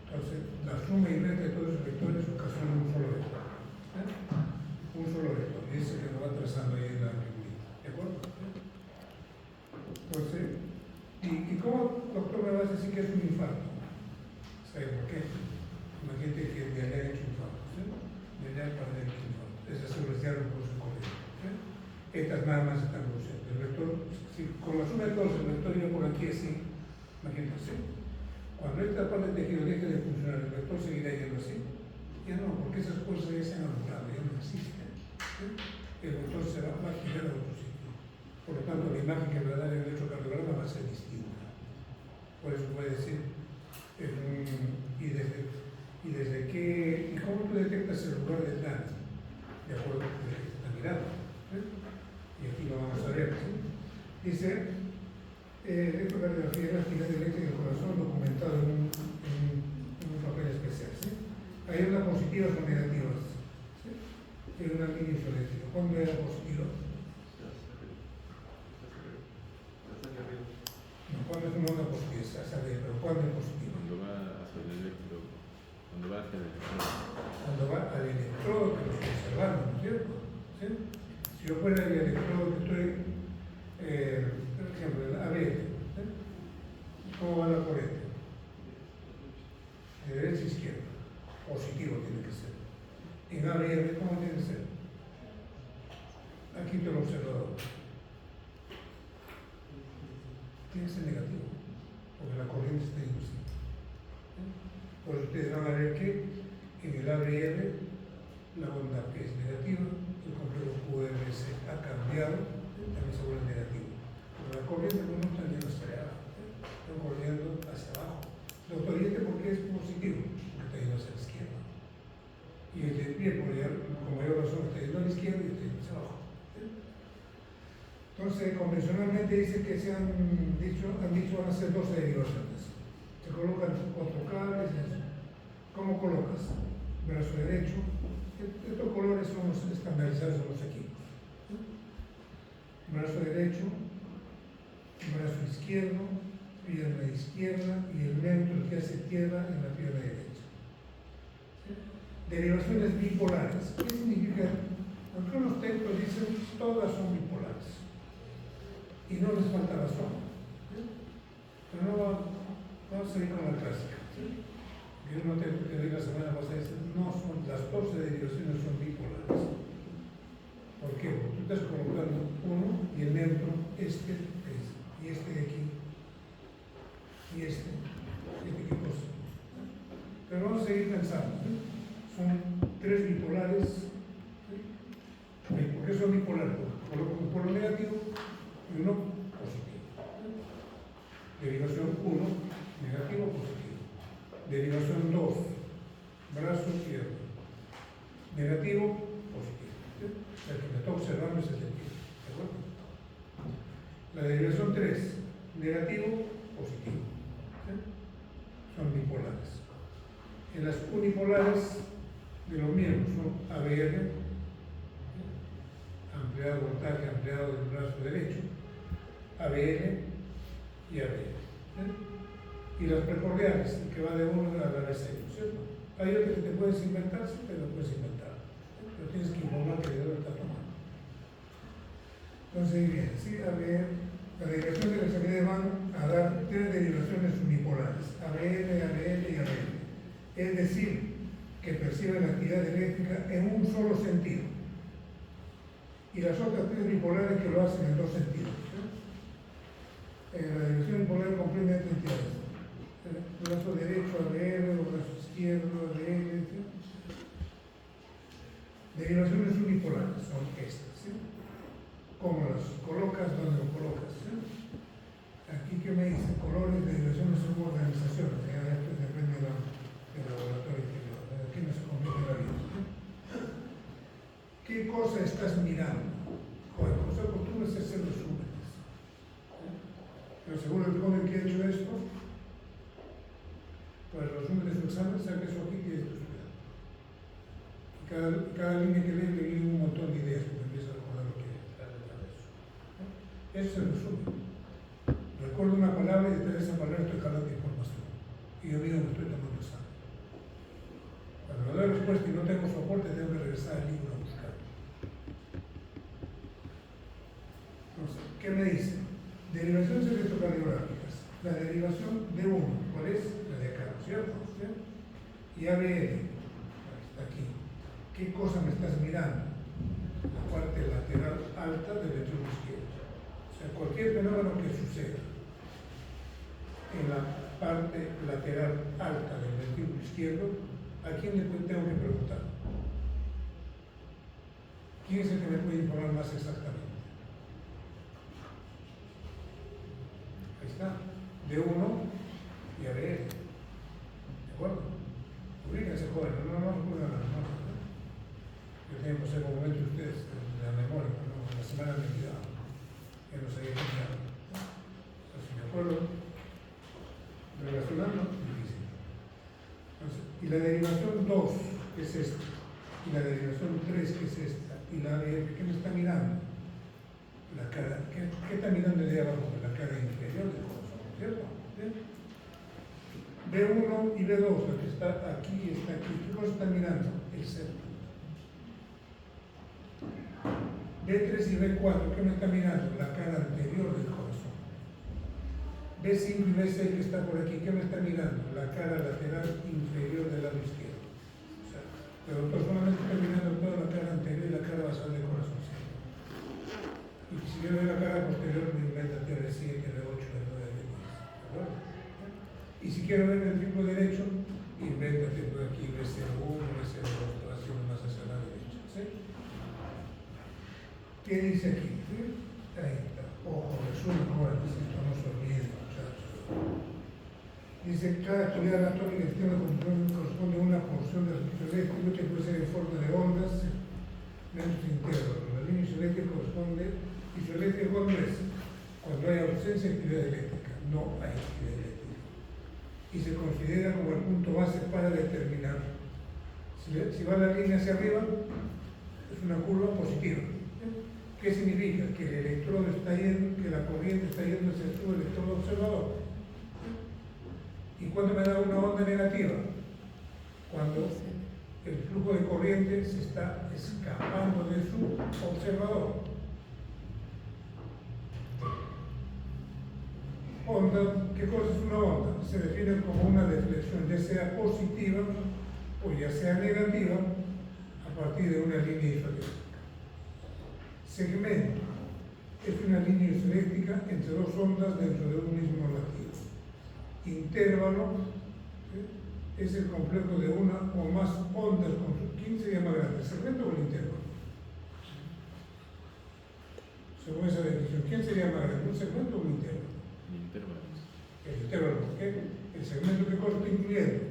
Entonces, la suma y resta de todos esos vectores ocasiona un va trazando ahí en la figurita. ¿De acuerdo? Entonces, ¿y cómo, doctor, me vas a decir que es un infarto? ¿Sabe por qué? Imagínate que de allá ha hecho infarto, ¿sí? De allá para allá ha hecho infarto. Esa seguridad no puede ser correcta. ¿Sí? Estas nada más están ausentes. El vector, si con la suma de todos, el vector iba por aquí así, imagínate, ¿sí? Cuando esta parte del tejido deje de funcionar, el vector seguirá yendo así. Ya no, porque esas fuerzas ya se han anulado, ya no existen. ¿Sí? El vector se va a girar a otro sitio. Por lo tanto, la imagen que va a dar el electrocardiograma va a ser distinta. Por eso puede decir, ¿y cómo tú detectas el lugar del daño? De acuerdo con lo que está mirando. ¿Sí? Y aquí lo vamos a ver. ¿Sí? Dice, electrocardiografía es la actividad eléctrica del corazón documentado en un papel especial. ¿Sí? Hay unas positivas o negativas. ¿Sí? En una línea isoeléctrica. ¿Cuándo era positiva? No, ¿cuándo es una onda positiva? Pero ¿cuándo es positiva? Cuando va hacia el electrodo. Cuando va hacia el electrodo. Cuando va al electrodo que lo estoy observando, ¿no es cierto? ¿Sí? Si yo fuera el electrodo que estoy, por ejemplo, el ABL, ¿sí? ¿Cómo va la corriente? De derecha a izquierda. Positivo tiene que ser. En ABL, ¿cómo tiene que ser? Aquí te lo observador. Tiene que ser negativo, porque la corriente está yendo así. Pues ustedes van a ver que en el ABR la onda P es negativa, el complejo QRS ha cambiado, también se vuelve negativo. Porque la corriente no está yendo hacia abajo, está corriendo hacia abajo. Doctor, ¿y este por qué es positivo? Porque está yendo hacia la izquierda. Y el de pie, como yo razón, está yendo a la izquierda y está yendo hacia abajo. Entonces, convencionalmente dice que han dicho van a ser 12 derivaciones. Se colocan 4 cables. ¿Cómo colocas? Brazo derecho. Estos colores son los estandarizados en los equipos. Brazo derecho, brazo izquierdo, pierna izquierda y el neutro que hace tierra en la pierna derecha. Derivaciones bipolares. ¿Qué significa? Aunque los textos dicen todas son bipolares. Y no les falta razón. Pero no vamos a seguir con la clásica. Yo no te doy la semana pasada, no son, las 12 derivaciones son bipolares. ¿Por qué? Porque tú estás colocando uno y el neutro, y este de aquí, y qué cosa. Pero vamos a seguir pensando. Son 3 bipolares. ¿Por qué son bipolares? Porque coloco un polo negativo y uno positivo. Derivación 1, negativo, positivo. Derivación 2, brazo izquierdo. Negativo, positivo. ¿Sí? El que me está observando es el de aquí. ¿De acuerdo? La derivación 3, negativo, positivo. ¿Sí? Son bipolares. En las unipolares de los miembros son ABR, ampliado voltaje, ampliado del brazo derecho, ABL y ABL. Y las precordiales, que va de uno a la vez, ¿cierto? Hay otras que te puedes inventar, sí, pero puedes inventar. Pero tienes que informar que de dónde está tomando. Entonces, bien, sí, la derivación de la salida van a dar 3 derivaciones unipolares, ABL, ABL y ABL. Es decir, que perciben la actividad eléctrica en un solo sentido. Y las otras 3 bipolares que lo hacen en 2 sentidos. La derivación bipolar comprende 3 entidades. El brazo derecho ABL, el brazo izquierdo ABL. ¿Sí? Derivaciones unipolares son estas. ¿Sí? ¿Cómo las colocas? ¿Dónde lo colocas? ¿Sí? Aquí que me dice, colores, derivaciones son organizaciones. Esto depende del laboratorio que yo. Aquí no se convierte la vida. ¿Sí? ¿Qué cosa estás mirando? Joder, como se acostumbra a hacer resúmenes. Pero según el joven que ha hecho esto, pues el resumen de su examen, saca eso aquí que esto estudiado. Cada línea que lee le viene un montón de ideas porque empieza a recordar lo que está detrás de eso. Ese es el resumen. Recuerdo una palabra y detrás de esa palabra estoy jalando información. Y yo digo que estoy tomando examen. Cuando me doy respuesta y no tengo soporte, tengo que regresar al libro a buscar. ¿Qué me dice? Derivaciones electrocardiográficas. La derivación de uno, ¿cuál es? La de acá, ¿cierto? Y ABL, está aquí. ¿Qué cosa me estás mirando? La parte lateral alta del ventrículo izquierdo. O sea, cualquier fenómeno que suceda en la parte lateral alta del ventrículo izquierdo, ¿a quién le tengo que preguntar? ¿Quién es el que me puede informar más exactamente? Ahí está. D1 y ABL. ¿De acuerdo? Ubíquense, jóvenes, no ocurran las manos. Yo tengo que ser como ven ustedes de la memoria, ¿no? La semana de vida, que no sabía qué era. Pero si me acuerdo, relacionando, difícil. Entonces, y la derivación 2, que es esta, y la derivación 3, que es esta, y la ABF, ¿qué me está mirando? La cara, ¿qué está mirando de abajo? La cara inferior del corazón, ¿cierto? ¿Sí? B1 y B2, la que está aquí, ¿qué cosa está mirando? El septo. B3 y B4, ¿qué me está mirando? La cara anterior del corazón. B5 y B6, que está por aquí, ¿qué me está mirando? La cara lateral inferior del lado izquierdo. O sea, el doctor solamente está mirando toda la cara anterior y la cara basal del corazón. ¿Sí? Y si yo veo la cara posterior, me inventa B7, B8, B9, B10. ¿De acuerdo? Y si quiero ver el ventrículo derecho, invéntate por aquí B01, B02, haciendo más hacia la derecha. ¿Sí? ¿Qué dice aquí? ¿Sí? Ahí está. Ojo, resumen, jóvenes, esto no se olvide, muchachos. Dice, cada actividad anatómica externa corresponde a una porción del registro eléctrico que puede ser en forma de ondas menos intervalos. La línea isoeléctrica corresponde, isoeléctrica cuando es, cuando hay ausencia de actividad eléctrica, no hay actividad eléctrica. Y se considera como el punto base para determinar. Si va la línea hacia arriba, es una curva positiva. ¿Qué significa? Que el electrodo está yendo, que la corriente está yendo hacia el electrodo observador. ¿Y cuándo me da una onda negativa? Cuando el flujo de corriente se está escapando de su observador. Onda, ¿qué cosa es una onda? Se define como una deflexión, ya sea positiva o ya sea negativa, a partir de una línea isoeléctrica. Segmento es una línea isoeléctrica entre dos ondas dentro de un mismo latido. Intervalo, ¿sí?, es el complejo de una o más ondas con su. ¿Quién sería más grande, el segmento o el intervalo? Según esa definición, ¿quién sería más grande, un segmento o un intervalo? Intervalos. El intervalo, ¿por qué? El segmento que cosa está incluyendo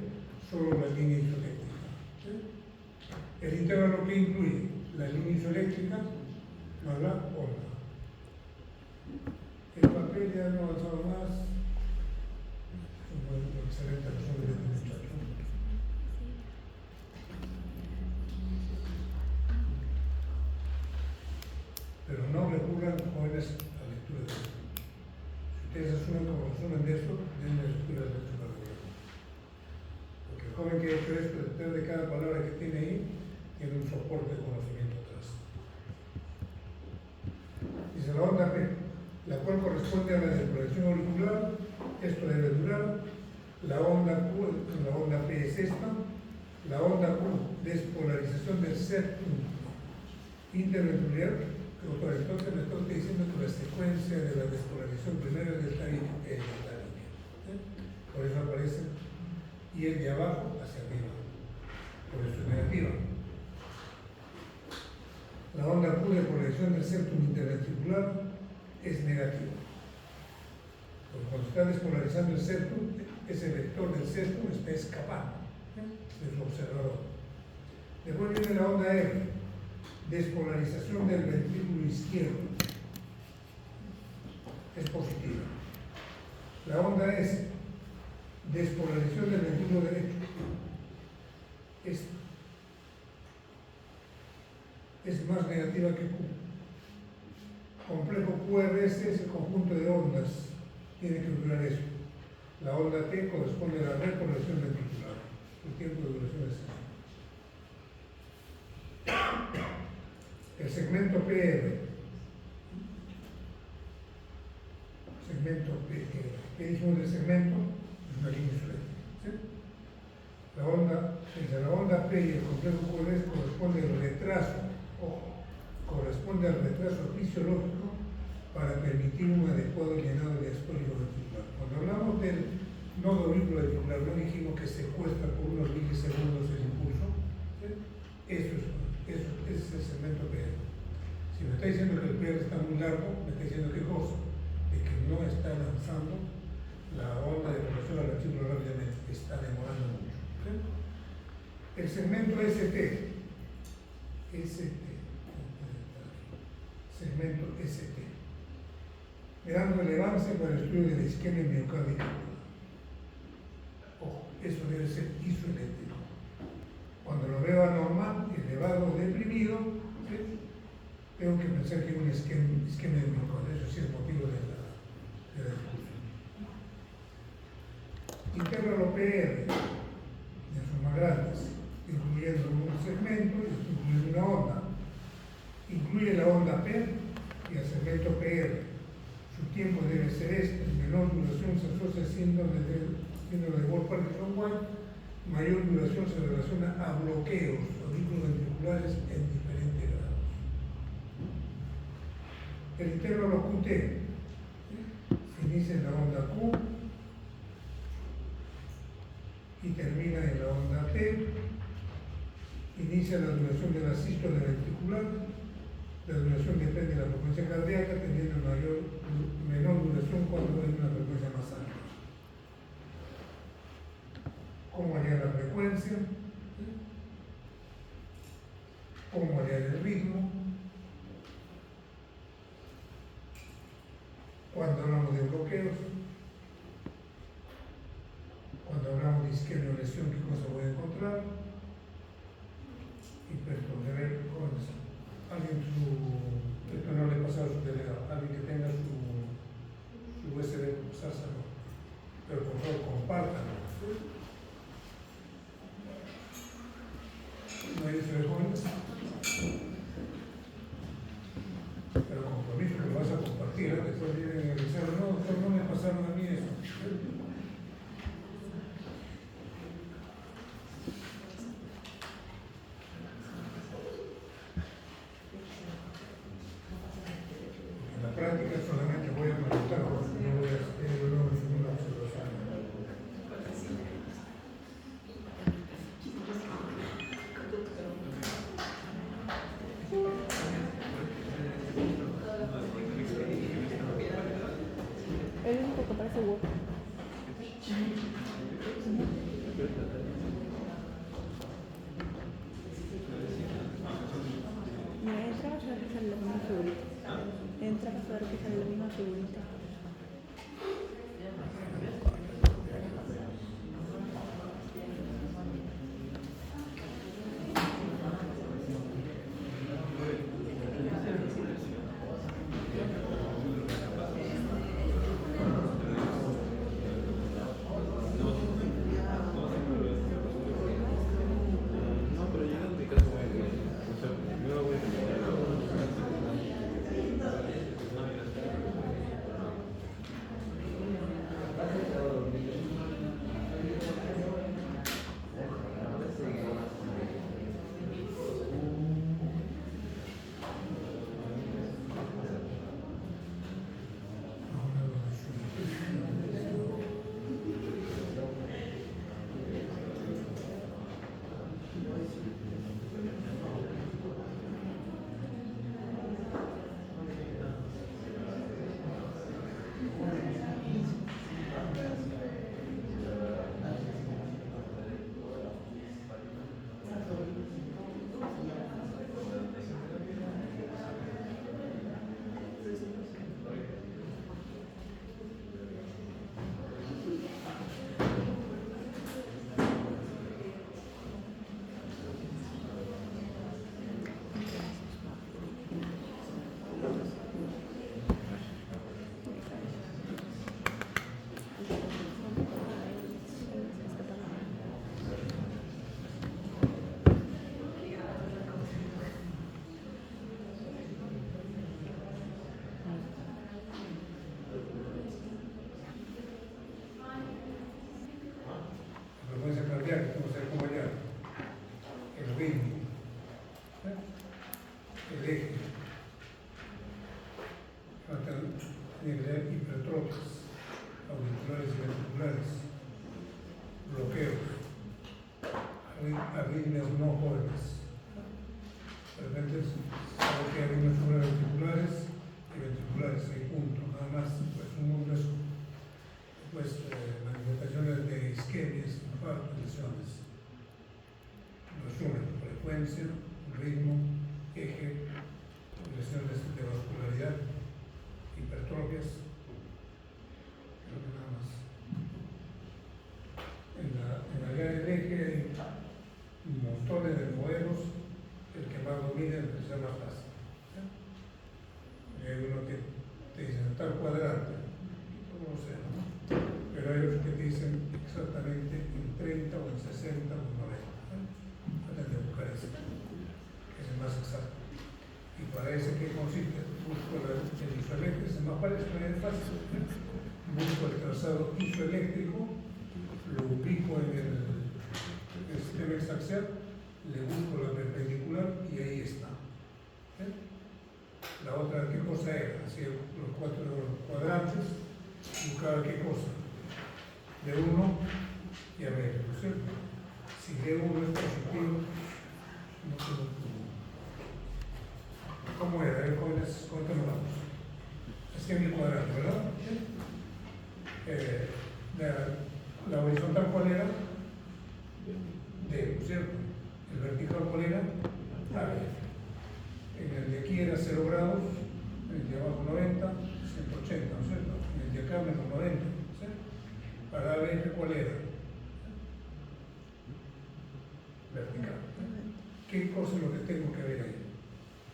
solo la línea isoeléctrica. ¿Sí? El intervalo que incluye la línea isoeléctrica más la onda. El papel ya no ha avanzado más. Una excelente resumen de este muchacho. Pero no recurran, jóvenes, a lectura de esto. Si ustedes asumen como resumen de esto, denle lectura de esto para ver. Porque el joven que ha hecho esto, detrás de cada palabra que tiene ahí, tiene un soporte de conocimiento atrás. Dice la onda P, la cual corresponde a la despolarización auricular, esto debe durar. La onda Q, la onda P es esta. La onda Q, despolarización del septum interventricular. Doctor, entonces me está diciendo que la secuencia de la despolarización primero es esta línea. Por eso aparece. Y el de abajo hacia arriba. Por eso es negativa. La onda Q de polarización del septum interventricular es negativa. Porque cuando está despolarizando el septum, ese vector del septum está escapando de su observador. Después viene la onda R, despolarización del ventrículo izquierdo. Es positiva. La onda S, despolarización del ventrículo derecho. Es más negativa que Q. Complejo QRS es el conjunto de ondas. Tiene que durar eso. La onda T corresponde a la repolarización ventricular. El tiempo de duración es ese. El segmento PR segmento P, ¿qué dijimos del segmento? Es una línea isoeléctrica, ¿sí? La onda, entre la onda P y el complejo QRS corresponde al retraso, ojo, corresponde al retraso fisiológico para permitir un adecuado llenado diastólico ventricular. Cuando hablamos del nodo ventricular, no dijimos que secuestra por unos milisegundos el impulso, ¿sí? Ese es el segmento PR. Si me está diciendo que el PR está muy largo, me está diciendo qué cosa, de que no está lanzando la onda de rotación al retículo rápidamente, está demorando mucho. ¿Sí? El segmento segmento ST, dando relevancia para el estudio de la isquemia miocárdica. Ojo, eso debe ser isoeléctrico. Cuando lo veo anormal, elevado o deprimido, ¿sí? Tengo que pensar que hay una isquemia de miocardio. Eso sí es motivo de la discusión. Intégralo PR en sus más grandes, incluyendo un segmento y incluyendo una onda. Incluye la onda P y el segmento PR. Su tiempo debe ser este, menor duración se asocia síndrome de Wolff-Parkinson-White, mayor duración se relaciona a bloqueos auriculoventriculares en diferentes grados. El integro QT se inicia en la onda Q y termina en la onda T. Inicia la duración de la sístole ventricular. La duración depende de la frecuencia cardíaca, teniendo menor duración cuando hay una frecuencia más alta. ¿Cómo hallar la frecuencia? ¿Cómo hallar el ritmo? Cuando hablamos de bloqueos, cuando hablamos de isquemia o lesión, ¿qué cosa voy a encontrar? Hipertonderecones. Alguien esto no le he pasado a su delegado, alguien que tenga su USB, pasárselo, pero por favor compártanlo. ¿No hay USB jóvenes? Pero compromiso que lo vas a compartir, después vienen a revisar, no me pasaron a mí eso. Práctica solamente voy a preguntar, no voy a hacer ninguna observación. El único que parece Word. Mira, entra a ver que sale la misma figurita. Entra a ver que sale la misma figurita. tiene que tener hipertrofias auriculares y ventriculares, bloqueos, arritmias no jóvenes. De repente sabe que hay arritmias ventriculares y ventriculares, hay puntos, nada más, pues un mundo eso. Después manifestaciones de isquemias, infartos, lesiones. Resumen, frecuencia, ritmo, eje, lesiones de vascularidad, hipertrofias, creo que nada más. En la área del eje hay montones de modelos, el que más domina es el que sea más fácil. Hay uno que te dice tal cuadrante, no sé, ¿no? Pero hay otros que te dicen exactamente en 30 o en 60 o en 90. Traten de buscar ese, que es el más exacto. Y para ese, ¿qué consiste? Busco el isoeléctrico, es más fácil. Busco el trazado isoeléctrico, lo ubico en el sistema exaxial, le busco la perpendicular y ahí está. La otra, ¿qué cosa era? Hacía los 4 cuadrantes, buscaba qué cosa. De 1 y a ver, ¿no es cierto? Si D1 es positivo, no tengo punto. ¿Cómo era? A ver, jóvenes, ¿cuánto nos vamos? Es que mi cuadrante, ¿verdad? La horizontal, ¿cuál era? D, ¿no es cierto? El vertical, ¿cuál era? A ver. En el de aquí era 0 grados, en el de abajo 90, 180, ¿no es cierto? En el de acá menos 90, ¿cierto? Para ver cuál era. Vertical. ¿Qué cosa es lo que tengo que ver ahí?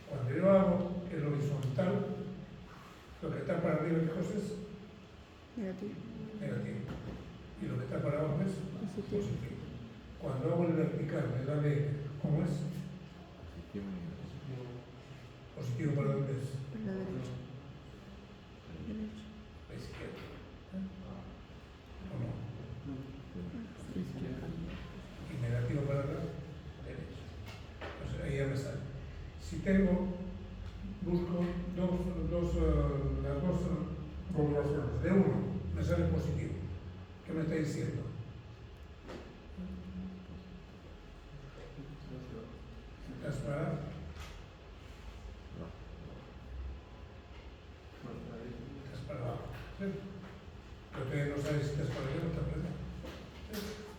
Cuando yo hago el horizontal, lo que está para arriba, ¿qué cosa es? Negativo. Negativo. Y lo que está para abajo es Positivo. positivo. Cuando hago el vertical, me da B, ¿cómo es? Positivo para dónde es? Por la derecha. Derecha. La izquierda. ¿O no? Y negativo para la derecha. Entonces ahí ya me sale. Si busco las dos poblaciones. De uno, me sale positivo. ¿Qué me está diciendo? ¿Estás para? Estás para abajo. ¿Sí? Pero todavía no sabes si estás para arriba o estás para abajo.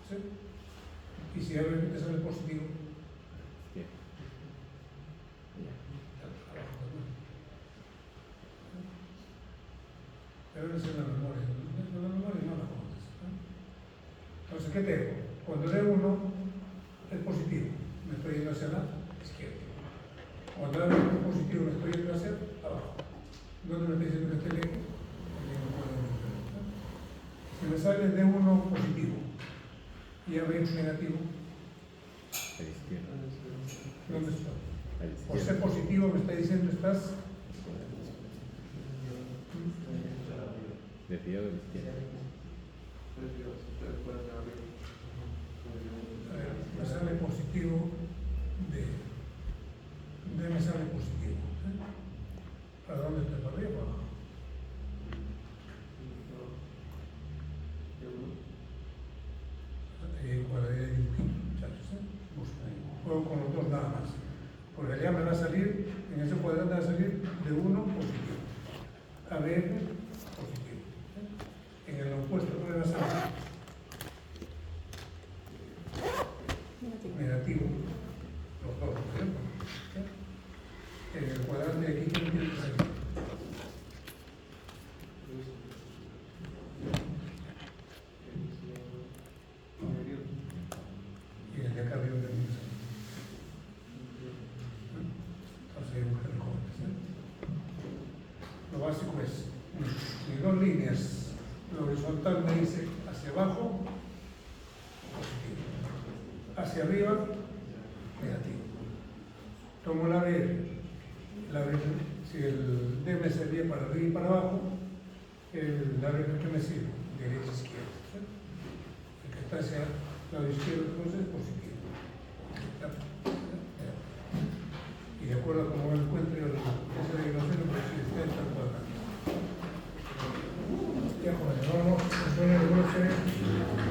¿Sí? Y si ahora te sale positivo, pero eso es la memoria. La memoria no la conoces. Entonces, ¿qué tengo? Cuando D1 es positivo, me estoy yendo hacia la izquierda. Cuando D1 es positivo, me estoy yendo hacia abajo. ¿Dónde me estoy diciendo que esté lejos? Si me sale D1 positivo y AB es negativo, A la izquierda. ¿dónde está? A la Por izquierda. ser positivo me está diciendo estás Desviado a la izquierda. me sale positivo D me sale positivo. ¿Para dónde está? ¿Para arriba o para abajo? Ahí cuadraría el dibujito, muchachos. Busca ahí. Juego con los dos nada más. Porque allá me va a salir, en ese cuadrante va a salir de 1 positivo. ABF positivo. En el opuesto, ¿cuál va a salir? Negativo. Negativo. Los dos, ¿no es cierto? En el cuadrante de aquí, ¿quién tiene que salir? Y el de acá arriba también sale. Entonces hay un jóvenes. Lo básico es, en 2 líneas, lo horizontal me dice hacia abajo, positivo. Hacia arriba, negativo. Tomo la B, si el D me servía para arriba y para abajo, la B que me sirve, derecha izquierda. ¿Sí? El que está hacia el lado izquierdo entonces es positivo. Y de acuerdo a cómo me encuentre esa diagramación, pues si está en tal cuadrante. Gracias.